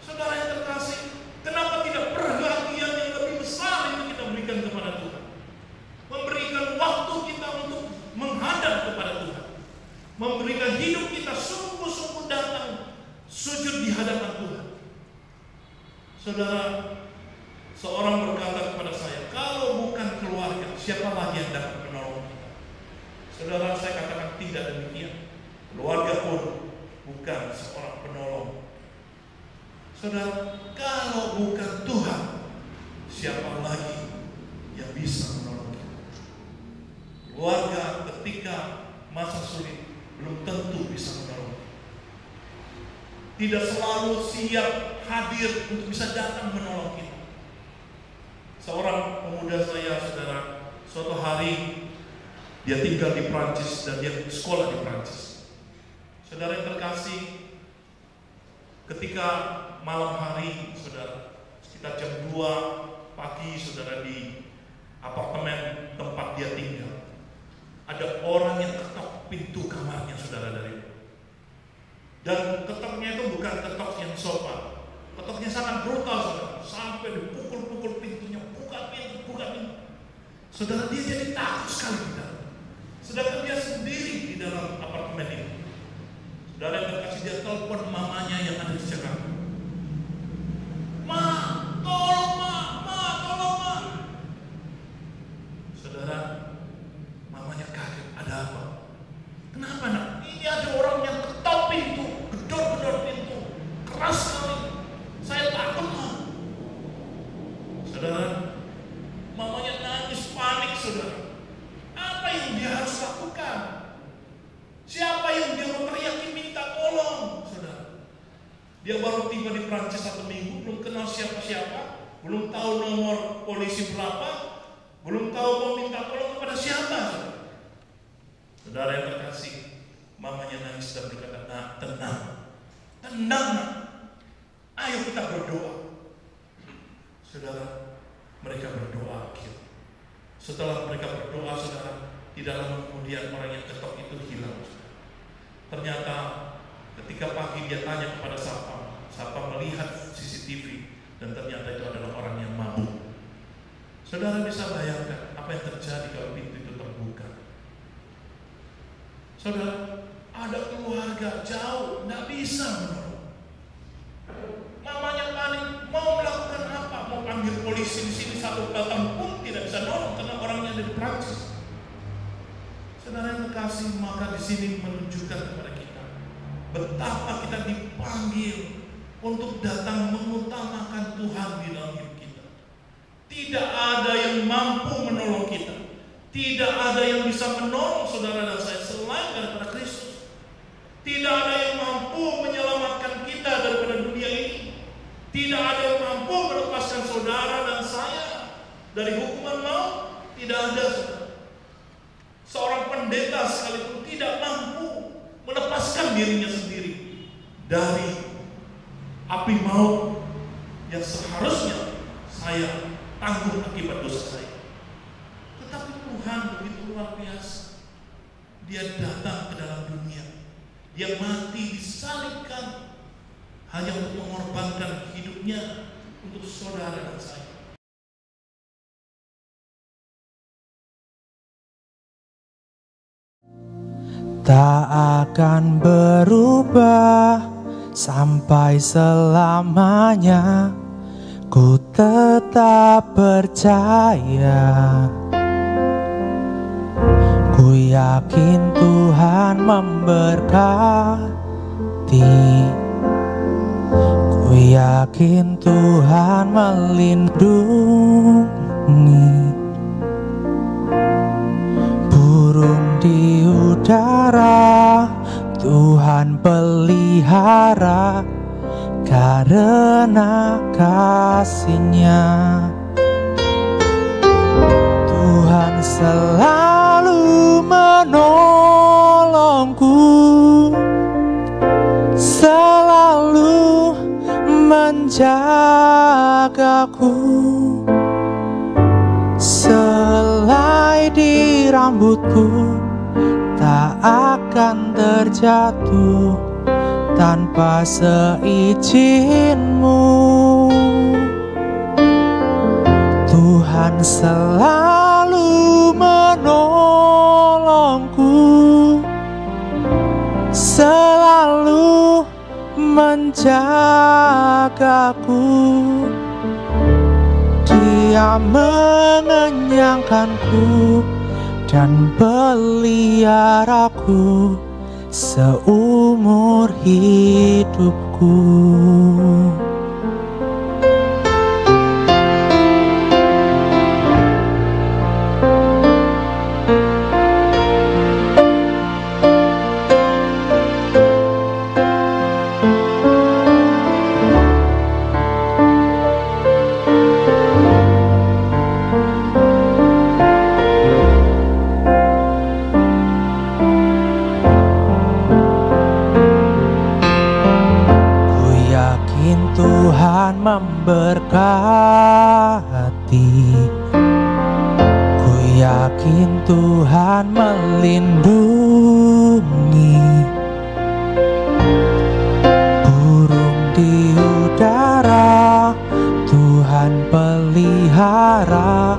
Saudara yang terkasih, kenapa tidak perhatian yang lebih besar itu kita berikan kepada Tuhan? Memberikan waktu kita untuk menghadap kepada Tuhan, memberikan hidup kita sungguh-sungguh datang sujud di hadapan Tuhan. Saudara, seorang berkata kepada saya, kalau bukan keluarga, siapa lagi yang dapat menolong kita? Saudara, saya katakan tidak demikian. Keluarga pun bukan seorang penolong. Saudara, kalau bukan Tuhan, siapa lagi yang bisa menolong kita? Keluarga ketika masa sulit belum tentu bisa menolong kita. Tidak selalu siap hadir untuk bisa datang menolong kita. Seorang pemuda saya, saudara, suatu hari dia tinggal di Prancis dan dia sekolah di Prancis. Saudara yang terkasih, ketika malam hari, saudara, sekitar jam 2 pagi, saudara, di apartemen tempat dia tinggal, ada orang yang ketok pintu kamarnya, saudara, dari itu. Dan ketoknya itu bukan ketok yang sopan, ketoknya sangat brutal, saudara, sampai dipukul-pukul pintunya, buka pintu. Saudara, dia jadi takut sekali di dalam. Sedangkan dia sendiri di dalam apartemen ini. Saudara yang terkasih, dia telepon mamanya yang ada di Jakarta. Ma, tolong ma. Saudara, mamanya kaget, ada apa? Kenapa nak? Ini ada orang yang ketok pintu, gedor pintu, keras sekali. Saya takut, ma. Saudara, mamanya nangis panik, saudara. Apa yang dia harus lakukan? Siapa yang dia mau teriaki minta tolong, saudara? Dia baru tiba di Prancis 1 minggu, belum kenal siapa-siapa, belum tahu nomor polisi berapa, belum tahu mau minta tolong kepada siapa, saudara. Saudara yang terkasih, mamanya nangis dan berkata, nah, tenang, ayo kita berdoa. Saudara, mereka berdoa akhir. Setelah mereka berdoa, saudara, tidak lama kemudian orang yang ketok itu hilang. Ternyata ketika pagi dia tanya kepada Sapam melihat CCTV dan ternyata itu adalah orang yang mabuk. Saudara bisa bayangkan apa yang terjadi kalau pintu itu terbuka. Saudara, ada keluarga jauh, tidak bisa menolong. Mamanya panik, mau melakukan apa? Mau panggil polisi di sini 1 datang pun tidak bisa nolong karena orangnya ada di Prancis. Saudara yang terkasih, maka di sini menunjukkan kepada kita betapa kita dipanggil untuk datang mengutamakan Tuhan di dalam hidup kita. Tidak ada yang mampu menolong kita. Tidak ada yang bisa menolong saudara dan saya selain daripada Kristus. Tidak ada yang mampu menyelamatkan kita daripada dunia ini. Tidak ada yang mampu melepaskan saudara dan saya dari hukuman maut. Tidak ada, saudara. Seorang pendeta sekalipun tidak mampu melepaskan dirinya sendiri dari api maut yang seharusnya saya tanggung akibat dosa saya. Tetapi Tuhan begitu luar biasa. Dia datang ke dalam dunia. Dia mati disalibkan hanya untuk mengorbankan hidupnya untuk saudara dan saya. tak akan berubah sampai selamanya. Ku tetap percaya, ku yakin Tuhan memberkati, ku yakin Tuhan melindungi. Burung di udara Tuhan pelihara, karena kasih-Nya Tuhan selalu menolongku, selalu menjagaku. Selai di rambutku tak akan terjatuh tanpa seizin-Mu. Tuhan selalu menolongku, selalu menjagaku. Dia mengenyangkanku dan peliharaku seumur hidupku. Tuhan memberkati, ku yakin Tuhan melindungi. Burung di udara Tuhan pelihara,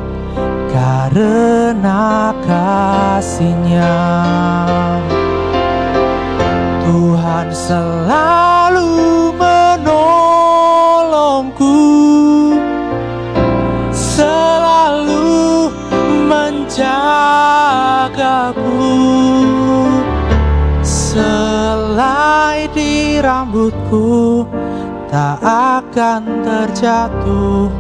karena kasih-Nya Tuhan selalu menolongku, selalu menjagaku. Selai di rambutku tak akan terjatuh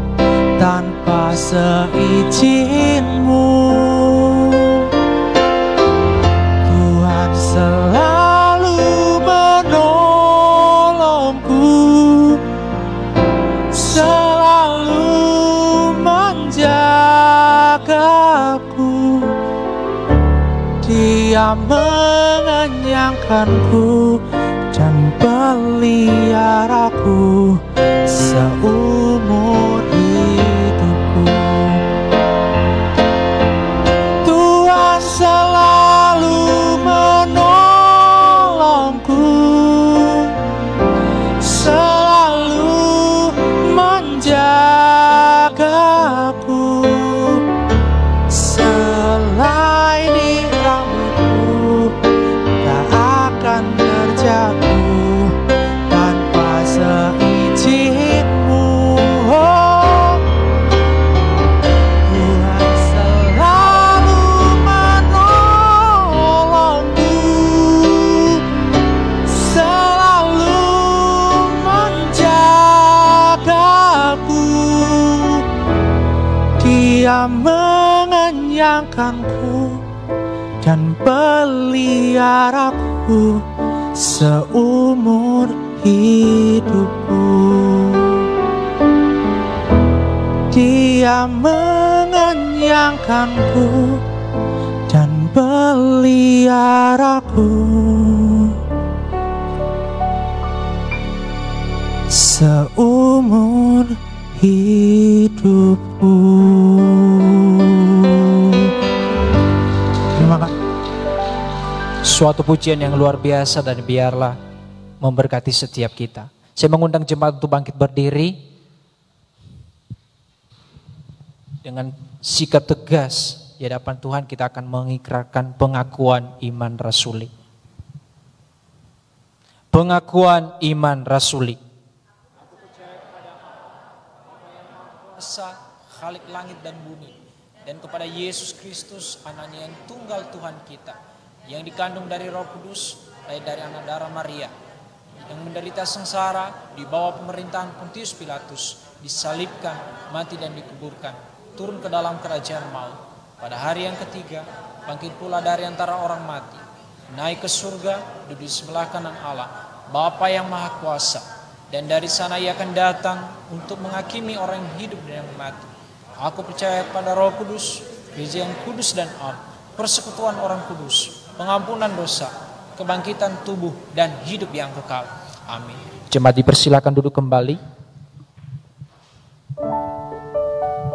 tanpa seizin-Mu. Tuhan selalu menolongku, selalu menjagaku. Dia mengenyangkanku dan peliharaku seumur hidupku. Tuhan selalu menolongku, selalu menjagaku. Selai di rambutku tak akan terjatuh tanpa seizin-Mu. Oh, Tuhan selalu menolongku, selalu menjagaku. Dia mengenyangkanku dan peliharaku seumur hidupku. Dia mengenyangkanku dan peliharaku seumur hidupku. Terima kasih. Suatu pujian yang luar biasa dan biarlah memberkati setiap kita. Saya mengundang jemaat untuk bangkit berdiri dengan sikap tegas di hadapan Tuhan. Kita akan mengikrarkan pengakuan iman rasuli. Pengakuan iman rasuli. Aku percaya kepada Allah, Esa, Khalik langit dan bumi, dan kepada Yesus Kristus, anaknya yang tunggal Tuhan kita, yang dikandung dari Roh Kudus, lahir dari anak darah Maria, yang menderita sengsara di bawah pemerintahan Pontius Pilatus, disalibkan, mati dan dikuburkan, turun ke dalam kerajaan maut. Pada hari yang ketiga, bangkit pula dari antara orang mati, naik ke surga, duduk di sebelah kanan Allah, Bapa yang Maha Kuasa, dan dari sana Ia akan datang untuk menghakimi orang yang hidup dan yang mati. Aku percaya pada Roh Kudus, Gereja yang kudus dan am, persekutuan orang kudus, pengampunan dosa, kebangkitan tubuh dan hidup yang kekal. Amin. Jemaat dipersilakan duduk kembali.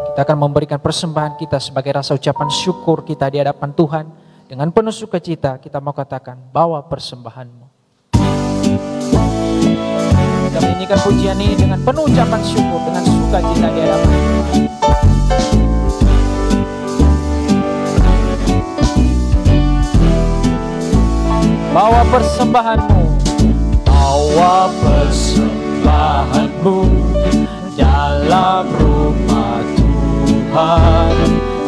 Kita akan memberikan persembahan kita sebagai rasa ucapan syukur kita di hadapan Tuhan. Dengan penuh sukacita kita mau katakan, bawa persembahanmu. Kita menyanyikan pujian ini dengan penuh ucapan syukur, dengan sukacita di hadapan Tuhan. Bawa persembahanmu, bawa persembahanmu dalam rumah Tuhan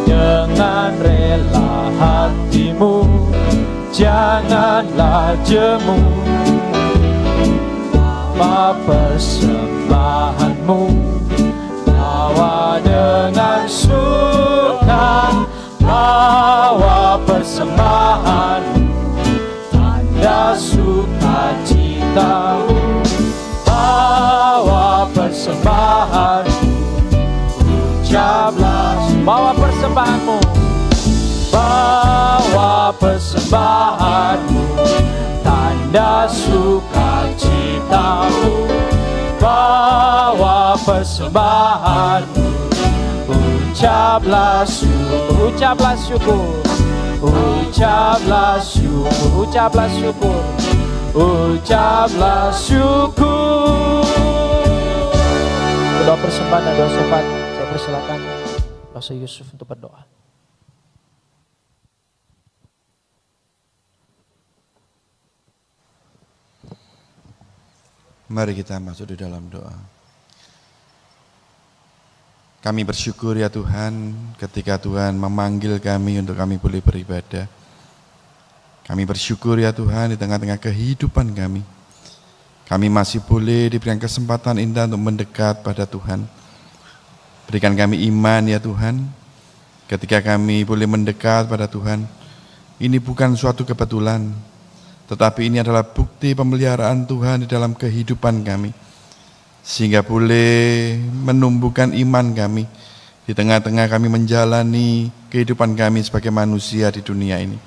dengan rela hatimu, janganlah jemu. Bawa persembahanmu, bawa dengan suka, bawa persembahanmu, tanda sukacitamu. Bawa persembahanmu, ucaplah. Bawa persembahanmu, bawa persembahanmu, tanda sukacitamu. Bawa persembahanmu, ucaplah syukur, ucaplah syukur, ucaplah syukur, ucaplah syukur, ucaplah syukur. Berdoa persembahan dan doa syafaat, saya persilakan Pastor Yusuf untuk berdoa. Mari kita masuk di dalam doa. Kami bersyukur ya Tuhan ketika Tuhan memanggil kami untuk kami boleh beribadah. Kami bersyukur ya Tuhan di tengah-tengah kehidupan kami. Kami masih boleh diberikan kesempatan indah untuk mendekat pada Tuhan. Berikan kami iman ya Tuhan, ketika kami boleh mendekat pada Tuhan. Ini bukan suatu kebetulan, tetapi ini adalah bukti pemeliharaan Tuhan di dalam kehidupan kami. Sehingga boleh menumbuhkan iman kami di tengah-tengah kami menjalani kehidupan kami sebagai manusia di dunia ini.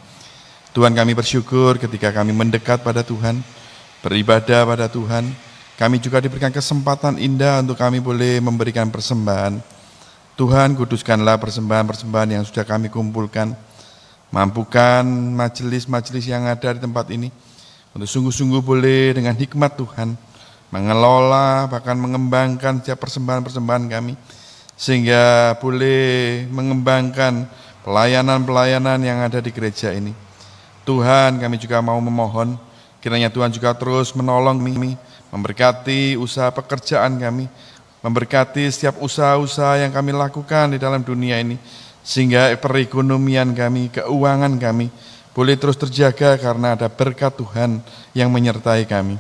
Tuhan, kami bersyukur ketika kami mendekat pada Tuhan, beribadah pada Tuhan. Kami juga diberikan kesempatan indah untuk kami boleh memberikan persembahan. Tuhan, kuduskanlah persembahan-persembahan yang sudah kami kumpulkan. Mampukan majelis-majelis yang ada di tempat ini untuk sungguh-sungguh boleh dengan hikmat Tuhan mengelola, bahkan mengembangkan setiap persembahan-persembahan kami, sehingga boleh mengembangkan pelayanan-pelayanan yang ada di gereja ini. Tuhan, kami juga mau memohon kiranya Tuhan juga terus menolong kami, memberkati usaha pekerjaan kami, memberkati setiap usaha-usaha yang kami lakukan di dalam dunia ini, sehingga perekonomian kami, keuangan kami boleh terus terjaga karena ada berkat Tuhan yang menyertai kami.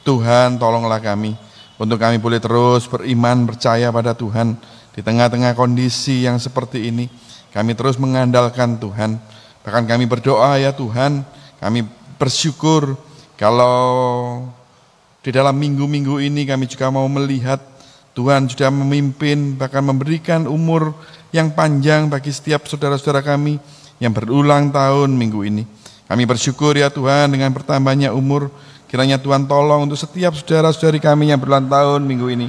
Tuhan, tolonglah kami untuk kami boleh terus beriman, percaya pada Tuhan di tengah-tengah kondisi yang seperti ini. Kami terus mengandalkan Tuhan. Bahkan kami berdoa ya Tuhan, kami bersyukur kalau di dalam minggu-minggu ini kami juga mau melihat Tuhan sudah memimpin, bahkan memberikan umur yang panjang bagi setiap saudara-saudara kami yang berulang tahun minggu ini. Kami bersyukur ya Tuhan dengan bertambahnya umur, kiranya Tuhan tolong untuk setiap saudara-saudari kami yang berulang tahun minggu ini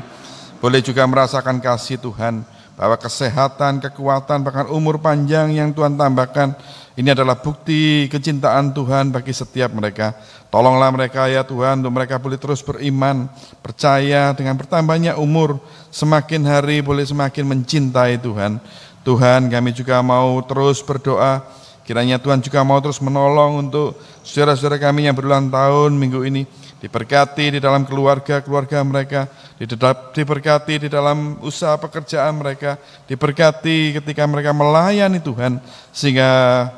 boleh juga merasakan kasih Tuhan, bahwa kesehatan, kekuatan, bahkan umur panjang yang Tuhan tambahkan, ini adalah bukti kecintaan Tuhan bagi setiap mereka. Tolonglah mereka ya Tuhan, untuk mereka boleh terus beriman, percaya dengan bertambahnya umur, semakin hari boleh semakin mencintai Tuhan. Tuhan, kami juga mau terus berdoa, kiranya Tuhan juga mau terus menolong untuk saudara-saudara kami yang berulang tahun minggu ini, diberkati di dalam keluarga-keluarga mereka, diberkati di dalam usaha pekerjaan mereka, diberkati ketika mereka melayani Tuhan, sehingga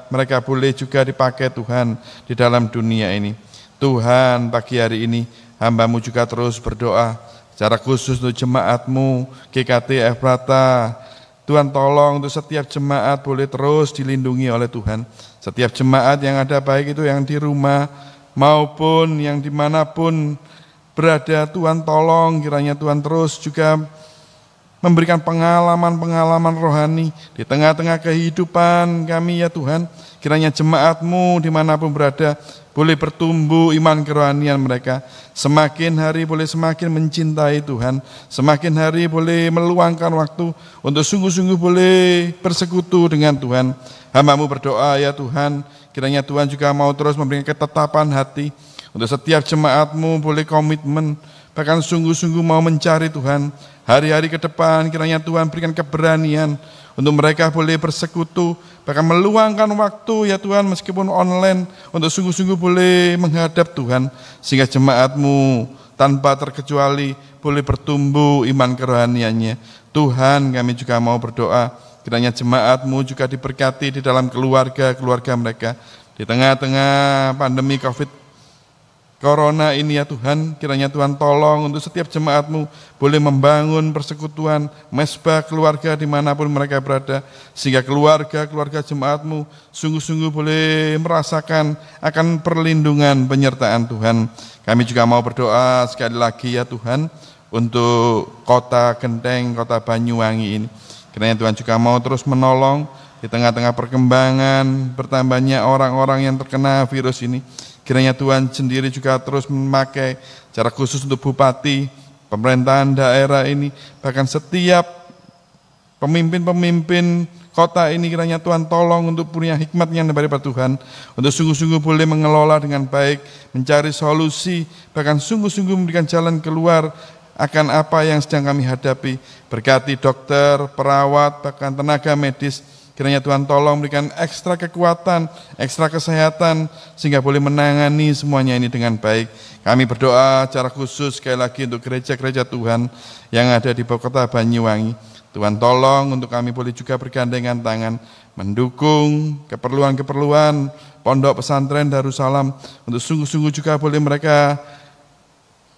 mereka boleh juga dipakai Tuhan di dalam dunia ini. Tuhan, pagi hari ini hamba-Mu juga terus berdoa, secara khusus untuk jemaat-Mu, GKT Efrata. Tuhan tolong untuk setiap jemaat boleh terus dilindungi oleh Tuhan. Setiap jemaat yang ada, baik itu yang di rumah maupun yang dimanapun berada, Tuhan tolong kiranya Tuhan terus juga memberikan pengalaman-pengalaman rohani di tengah-tengah kehidupan kami ya Tuhan. Kiranya jemaat-Mu dimanapun berada boleh bertumbuh iman kerohanian mereka, semakin hari boleh semakin mencintai Tuhan, semakin hari boleh meluangkan waktu untuk sungguh-sungguh boleh bersekutu dengan Tuhan. Hamba-Mu berdoa ya Tuhan, kiranya Tuhan juga mau terus memberikan ketetapan hati untuk setiap jemaat-Mu boleh komitmen, bahkan sungguh-sungguh mau mencari Tuhan. Hari-hari ke depan kiranya Tuhan berikan keberanian untuk mereka boleh bersekutu, bahkan meluangkan waktu ya Tuhan meskipun online, untuk sungguh-sungguh boleh menghadap Tuhan, sehingga jemaat-Mu tanpa terkecuali boleh bertumbuh iman kerohaniannya. Tuhan, kami juga mau berdoa, kiranya jemaat-Mu juga diberkati di dalam keluarga-keluarga mereka. Di tengah-tengah pandemi Corona ini ya Tuhan, kiranya Tuhan tolong untuk setiap jemaat-Mu boleh membangun persekutuan, mesbah keluarga dimanapun mereka berada, sehingga keluarga-keluarga jemaat-Mu sungguh-sungguh boleh merasakan akan perlindungan penyertaan Tuhan. Kami juga mau berdoa sekali lagi ya Tuhan, untuk kota Genteng, kota Banyuwangi ini. Kiranya Tuhan juga mau terus menolong di tengah-tengah perkembangan bertambahnya orang-orang yang terkena virus ini. Kiranya Tuhan sendiri juga terus memakai secara khusus untuk bupati, pemerintahan daerah ini, bahkan setiap pemimpin-pemimpin kota ini, kiranya Tuhan tolong untuk punya hikmatnya daripada Tuhan, untuk sungguh-sungguh boleh mengelola dengan baik, mencari solusi, bahkan sungguh-sungguh memberikan jalan keluar akan apa yang sedang kami hadapi. Berkati dokter, perawat, bahkan tenaga medis. Kiranya Tuhan tolong berikan ekstra kekuatan, ekstra kesehatan, sehingga boleh menangani semuanya ini dengan baik. Kami berdoa secara khusus sekali lagi untuk gereja-gereja Tuhan yang ada di kota Banyuwangi. Tuhan tolong untuk kami boleh juga bergandengan tangan, mendukung keperluan-keperluan pondok pesantren Darussalam, untuk sungguh-sungguh juga boleh mereka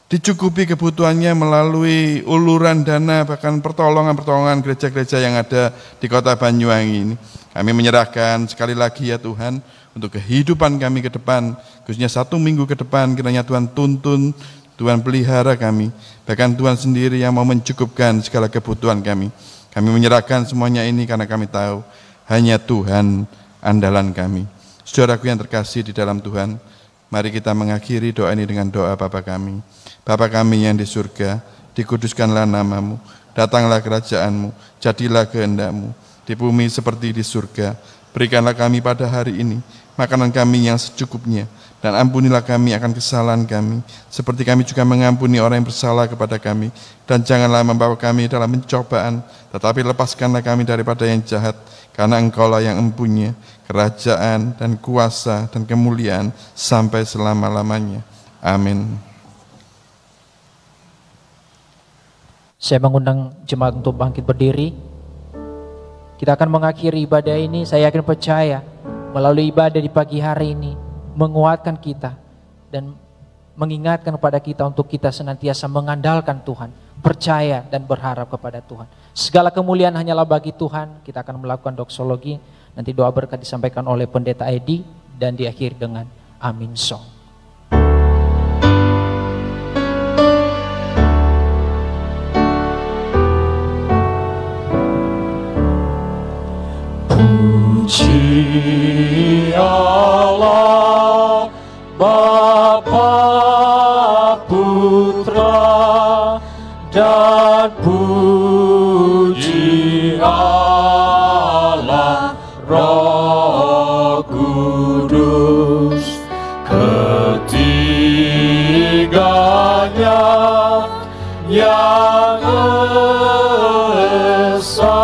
dicukupi kebutuhannya melalui uluran dana, bahkan pertolongan-pertolongan gereja-gereja yang ada di kota Banyuwangi ini. Kami menyerahkan sekali lagi ya Tuhan, untuk kehidupan kami ke depan, khususnya 1 minggu ke depan, kiranya Tuhan tuntun, Tuhan pelihara kami, bahkan Tuhan sendiri yang mau mencukupkan segala kebutuhan kami. Kami menyerahkan semuanya ini karena kami tahu, hanya Tuhan andalan kami. Saudaraku yang terkasih di dalam Tuhan, mari kita mengakhiri doa ini dengan doa Bapa kami. Bapa kami yang di surga, dikuduskanlah nama-Mu, datanglah kerajaan-Mu, jadilah kehendak-Mu, di bumi seperti di surga. Berikanlah kami pada hari ini makanan kami yang secukupnya, dan ampunilah kami akan kesalahan kami, seperti kami juga mengampuni orang yang bersalah kepada kami. Dan janganlah membawa kami dalam pencobaan, tetapi lepaskanlah kami daripada yang jahat, karena Engkau-lah yang mempunyai kerajaan dan kuasa dan kemuliaan sampai selama-lamanya. Amin. Saya mengundang jemaat untuk bangkit berdiri. Kita akan mengakhiri ibadah ini. Saya yakin percaya melalui ibadah di pagi hari ini menguatkan kita dan mengingatkan kepada kita untuk kita senantiasa mengandalkan Tuhan, percaya dan berharap kepada Tuhan. Segala kemuliaan hanyalah bagi Tuhan. Kita akan melakukan doksologi. Nanti doa berkat disampaikan oleh Pendeta Edi dan diakhiri dengan Amin Song. Puji Allah Bapa, Putra dan puji Allah Roh Kudus, ketiganya yang esa.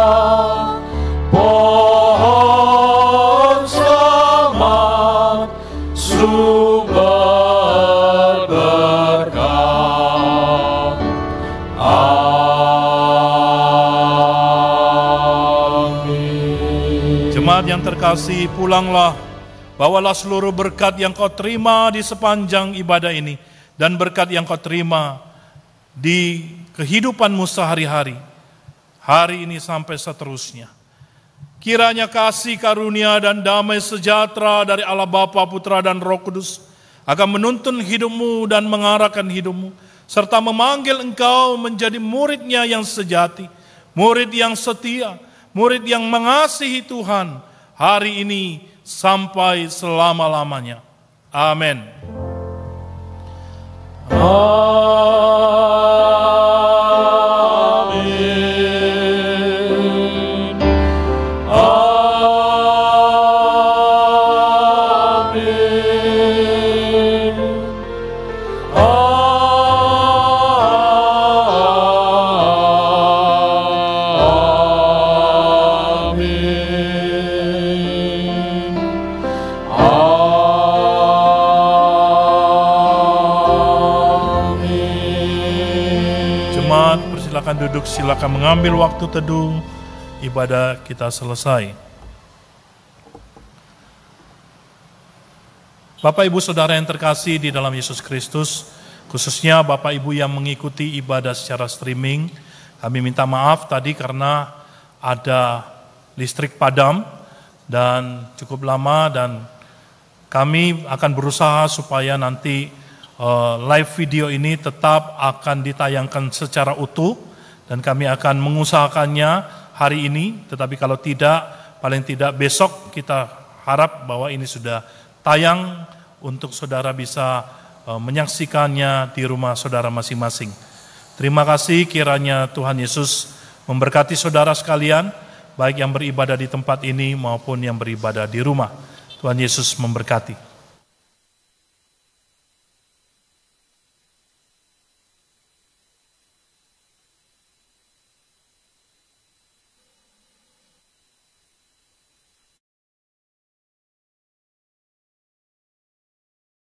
Sumber terkasih, pulanglah, bawalah seluruh berkat yang kau terima di sepanjang ibadah ini, dan berkat yang kau terima di kehidupanmu sehari-hari, hari ini sampai seterusnya. Kiranya kasih karunia dan damai sejahtera dari Allah Bapa, Putra, dan Roh Kudus akan menuntun hidupmu dan mengarahkan hidupmu, serta memanggil engkau menjadi murid-Nya yang sejati, murid yang setia, murid yang mengasihi Tuhan hari ini sampai selama-lamanya. Amin. Duduk, silakan mengambil waktu teduh, ibadah kita selesai. Bapak Ibu Saudara yang terkasih di dalam Yesus Kristus, khususnya Bapak Ibu yang mengikuti ibadah secara streaming, kami minta maaf tadi karena ada listrik padam dan cukup lama, dan kami akan berusaha supaya nanti live video ini tetap akan ditayangkan secara utuh, dan kami akan mengusahakannya hari ini, tetapi kalau tidak, paling tidak besok kita harap bahwa ini sudah tayang untuk saudara bisa menyaksikannya di rumah saudara masing-masing. Terima kasih, kiranya Tuhan Yesus memberkati saudara sekalian, baik yang beribadah di tempat ini maupun yang beribadah di rumah. Tuhan Yesus memberkati.